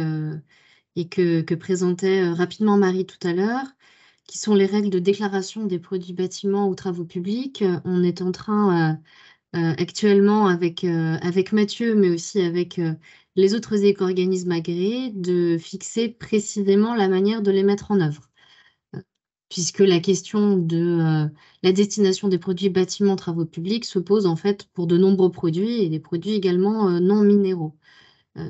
et que présentait rapidement Marie tout à l'heure, qui sont les règles de déclaration des produits bâtiments ou travaux publics. On est en train actuellement avec Mathieu, mais aussi avec les autres éco-organismes agréés, de fixer précisément la manière de les mettre en œuvre. Puisque la question de la destination des produits bâtiments travaux publics se pose en fait pour de nombreux produits et des produits également non minéraux.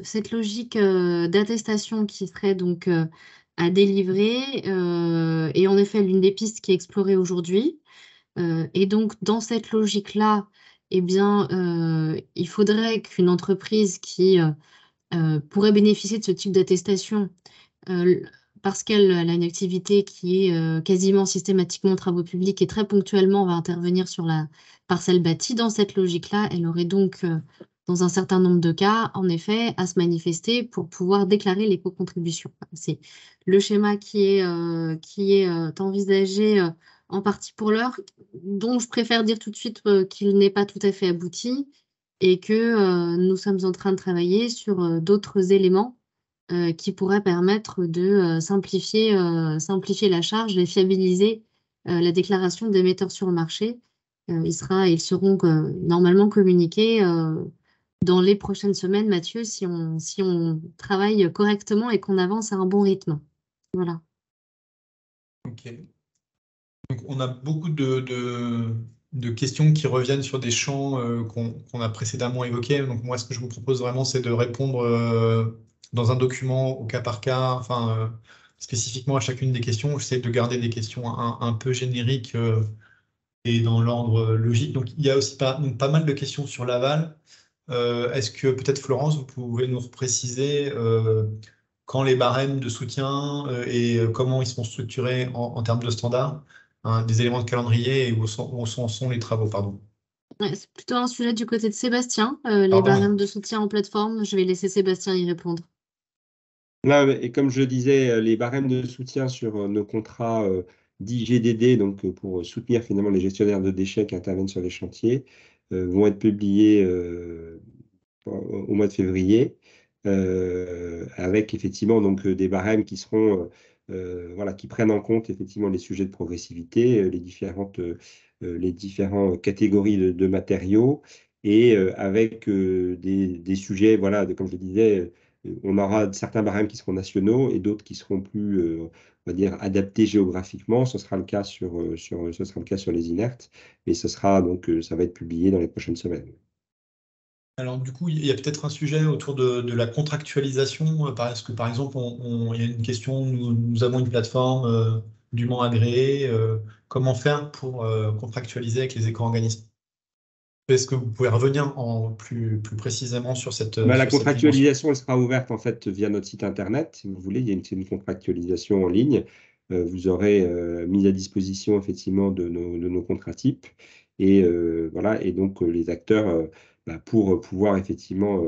Cette logique d'attestation qui serait donc à délivrer est en effet l'une des pistes qui est explorée aujourd'hui. Et donc dans cette logique-là, eh bien, il faudrait qu'une entreprise qui pourrait bénéficier de ce type d'attestation parce qu'elle a une activité qui est quasiment systématiquement travaux publics et très ponctuellement va intervenir sur la parcelle bâtie. Dans cette logique-là, elle aurait donc, dans un certain nombre de cas, en effet, à se manifester pour pouvoir déclarer l'éco-contribution. C'est le schéma qui est envisagé en partie pour l'heure, dont je préfère dire tout de suite qu'il n'est pas tout à fait abouti et que nous sommes en train de travailler sur d'autres éléments qui pourrait permettre de simplifier la charge et fiabiliser la déclaration des metteurs sur le marché. Ils seront normalement communiqués dans les prochaines semaines, Mathieu, si on travaille correctement et qu'on avance à un bon rythme. Voilà. Ok. Donc, on a beaucoup de questions qui reviennent sur des champs qu'on a précédemment évoqués. Donc, moi, ce que je vous propose vraiment, c'est de répondre dans un document au cas par cas, enfin, spécifiquement à chacune des questions. J'essaie de garder des questions un peu génériques et dans l'ordre logique. Donc, il y a aussi pas mal de questions sur l'aval. Est-ce que peut-être, Florence, vous pouvez nous préciser quand les barèmes de soutien et comment ils sont structurés en termes de standards, hein, des éléments de calendrier et où sont les travaux, pardon. Ouais, c'est plutôt un sujet du côté de Sébastien, les barèmes de soutien en plateforme. Je vais laisser Sébastien y répondre. Là, et comme je le disais, les barèmes de soutien sur nos contrats dits GDD, donc pour soutenir finalement les gestionnaires de déchets qui interviennent sur les chantiers, vont être publiés au mois de février, avec effectivement donc des barèmes qui seront voilà, qui prennent en compte effectivement les sujets de progressivité, les différentes catégories de matériaux, et avec des sujets, voilà, comme je le disais, on aura certains barèmes qui seront nationaux et d'autres qui seront plus, on va dire, adaptés géographiquement. Ce sera le cas sur les inertes, mais ce sera donc, ça va être publié dans les prochaines semaines. Alors, du coup, il y a peut-être un sujet autour de la contractualisation, parce que, par exemple, il y a une question, nous avons une plateforme dûment agréée, comment faire pour contractualiser avec les éco-organismes? Est-ce que vous pouvez revenir plus précisément sur cette La sur cette contractualisation, elle sera ouverte en fait via notre site internet, si vous voulez. Il y a une contractualisation en ligne vous aurez mis à disposition effectivement de nos contrats types. Et voilà, et donc les acteurs, pour pouvoir effectivement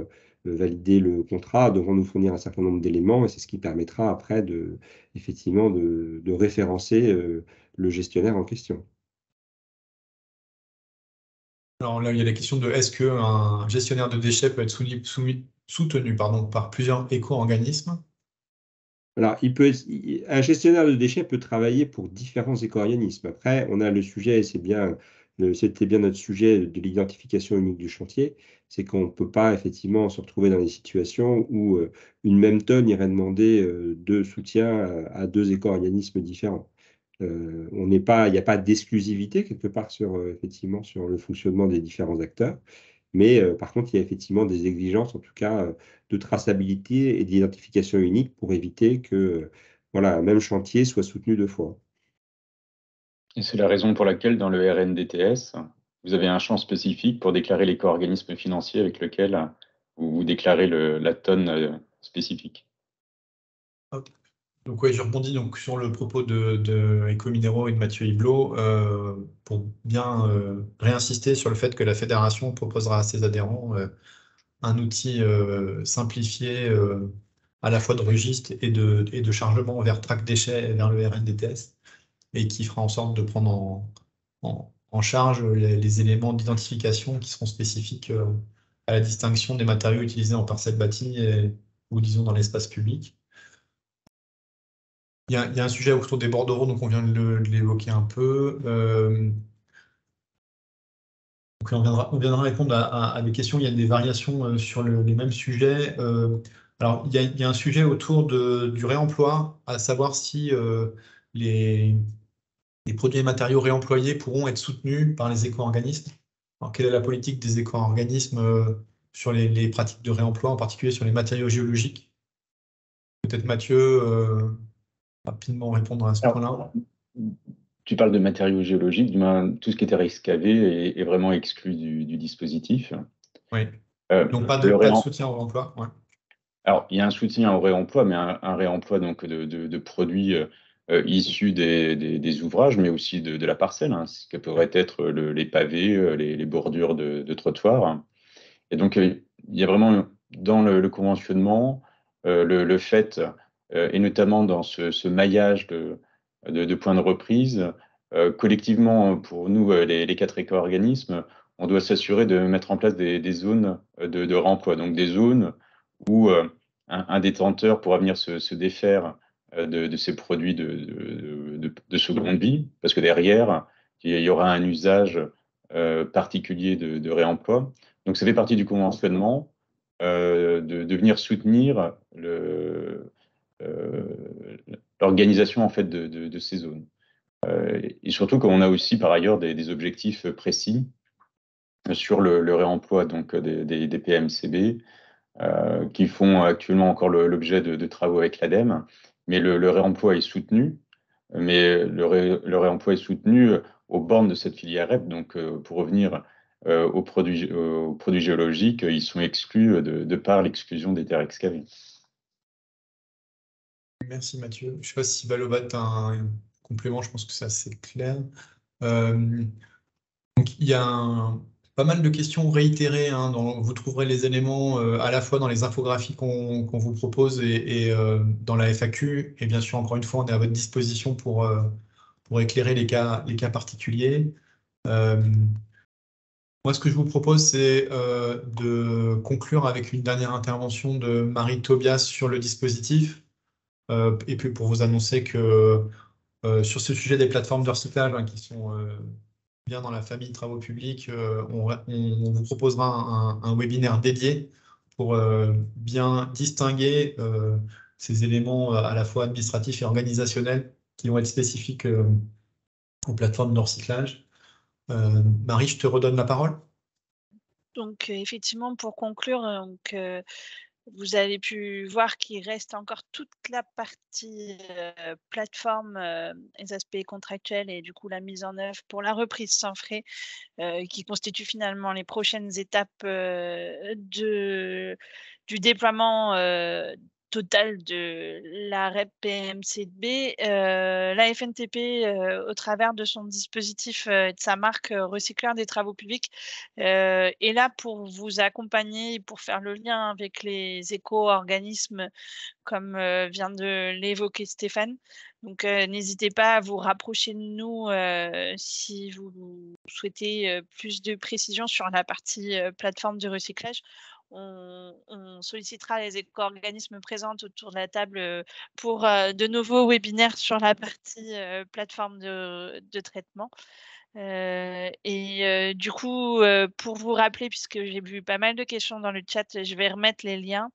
valider le contrat, devront nous fournir un certain nombre d'éléments, et c'est ce qui permettra après effectivement de référencer le gestionnaire en question. Alors là, il y a la question de est-ce qu'un gestionnaire de déchets peut être soutenu par plusieurs éco-organismes? Alors, un gestionnaire de déchets peut travailler pour différents éco-organismes. Après, on a le sujet, et c'était bien notre sujet de l'identification unique du chantier, c'est qu'on ne peut pas effectivement se retrouver dans des situations où une même tonne irait demander de soutien à deux éco-organismes différents. Il n'y a pas d'exclusivité quelque part effectivement, sur le fonctionnement des différents acteurs. Mais par contre, il y a effectivement des exigences, en tout cas, de traçabilité et d'identification unique pour éviter que voilà, un même chantier soit soutenu deux fois. Et c'est la raison pour laquelle, dans le RNDTS, vous avez un champ spécifique pour déclarer l'éco-organisme financier avec lequel vous déclarez la tonne spécifique. Hop. Donc oui, je rebondis donc sur le propos de Ecominero et de Mathieu Hiblot pour bien réinsister sur le fait que la fédération proposera à ses adhérents un outil simplifié à la fois de registre et de chargement vers Track Déchets et vers le RNDTS, et qui fera en sorte de prendre en charge les éléments d'identification qui seront spécifiques à la distinction des matériaux utilisés en parcelle bâtie ou disons dans l'espace public. Il y a un sujet autour des bordereaux, donc on vient de l'évoquer un peu. Donc on viendra répondre à des questions. Il y a des variations sur les mêmes sujets. Alors, il y a un sujet autour du réemploi, à savoir si les produits et matériaux réemployés pourront être soutenus par les éco-organismes. Alors, quelle est la politique des éco-organismes sur les pratiques de réemploi, en particulier sur les matériaux géologiques? Peut-être Mathieu, rapidement répondre à ce point-là. Tu parles de matériaux géologiques, du moins tout ce qui était réexcavé est vraiment exclu du dispositif. Oui. Donc pas de soutien au réemploi. Ouais. Alors, il y a un soutien au réemploi, mais un réemploi donc de produits issus des ouvrages, mais aussi de la parcelle, hein, ce que pourrait être les pavés, les bordures de trottoirs. Et donc, il y a vraiment dans le conventionnement le fait, et notamment dans ce maillage de points de reprise, collectivement, pour nous, les quatre éco-organismes, on doit s'assurer de mettre en place des zones de réemploi, donc des zones où un détenteur pourra venir se défaire de ces produits de seconde vie, parce que derrière, il y aura un usage particulier de réemploi. Donc, ça fait partie du conventionnement de venir soutenir l'organisation en fait de ces zones. Et surtout qu'on a aussi par ailleurs des objectifs précis sur le réemploi donc des PMCB qui font actuellement encore l'objet de travaux avec l'ADEME, mais le réemploi est soutenu, mais le réemploi est soutenu aux bornes de cette filière REP. Donc, pour revenir aux produits géologiques, ils sont exclus de par l'exclusion des terres excavées. Merci Mathieu. Je ne sais pas si Valobat a un complément, je pense que c'est assez clair. Donc, il y a pas mal de questions réitérées, hein, vous trouverez les éléments à la fois dans les infographies qu'on vous propose et dans la FAQ. Et bien sûr, encore une fois, on est à votre disposition pour éclairer les cas particuliers. Moi, ce que je vous propose, c'est de conclure avec une dernière intervention de Marie Tobias sur le dispositif. Et puis pour vous annoncer que sur ce sujet des plateformes de recyclage, hein, qui sont bien dans la famille travaux publics, on vous proposera un webinaire dédié pour bien distinguer ces éléments à la fois administratifs et organisationnels qui vont être spécifiques aux plateformes de recyclage. Marie, je te redonne la parole. Donc, effectivement, pour conclure, vous avez pu voir qu'il reste encore toute la partie plateforme, les aspects contractuels et du coup la mise en œuvre pour la reprise sans frais qui constituent finalement les prochaines étapes du déploiement totale de la REP PMCB, la FNTP, au travers de son dispositif et de sa marque recycleur des travaux publics, est là pour vous accompagner et pour faire le lien avec les éco-organismes comme vient de l'évoquer Stéphane. Donc, n'hésitez pas à vous rapprocher de nous si vous souhaitez plus de précisions sur la partie plateforme de recyclage. On sollicitera les éco-organismes présents autour de la table pour de nouveaux webinaires sur la partie plateforme de traitement. Du coup, pour vous rappeler, puisque j'ai vu pas mal de questions dans le chat, je vais remettre les liens.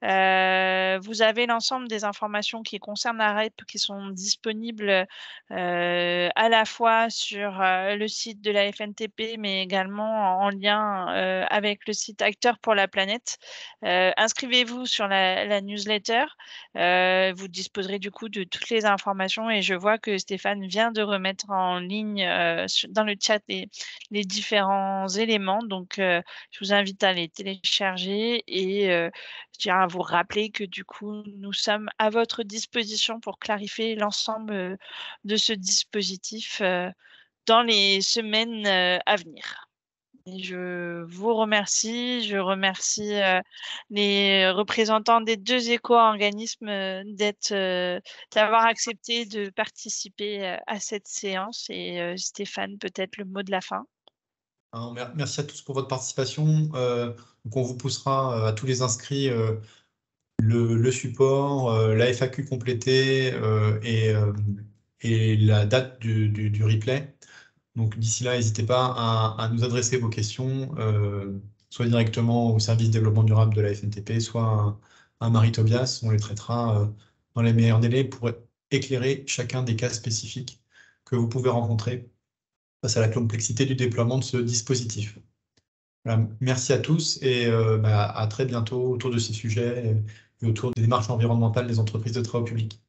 Vous avez l'ensemble des informations qui concernent la REP qui sont disponibles à la fois sur le site de la FNTP, mais également en lien avec le site Acteurs pour la planète. Inscrivez-vous sur la newsletter. Vous disposerez du coup de toutes les informations et je vois que Stéphane vient de remettre en ligne dans le chat les différents éléments. Donc, je vous invite à les télécharger et je tiens à vous rappeler que du coup, nous sommes à votre disposition pour clarifier l'ensemble de ce dispositif dans les semaines à venir. Et je vous remercie. Je remercie les représentants des 2 éco-organismes d'avoir accepté de participer à cette séance. Et Stéphane, peut-être le mot de la fin. Alors, merci à tous pour votre participation. Donc on vous poussera à tous les inscrits le support, la FAQ complétée et la date du replay. Donc d'ici là, n'hésitez pas à nous adresser vos questions, soit directement au service développement durable de la FNTP, soit à Marie Tobias. On les traitera dans les meilleurs délais pour éclairer chacun des cas spécifiques que vous pouvez rencontrer face à la complexité du déploiement de ce dispositif. Voilà, merci à tous et à très bientôt autour de ces sujets et autour des démarches environnementales des entreprises de travaux publics.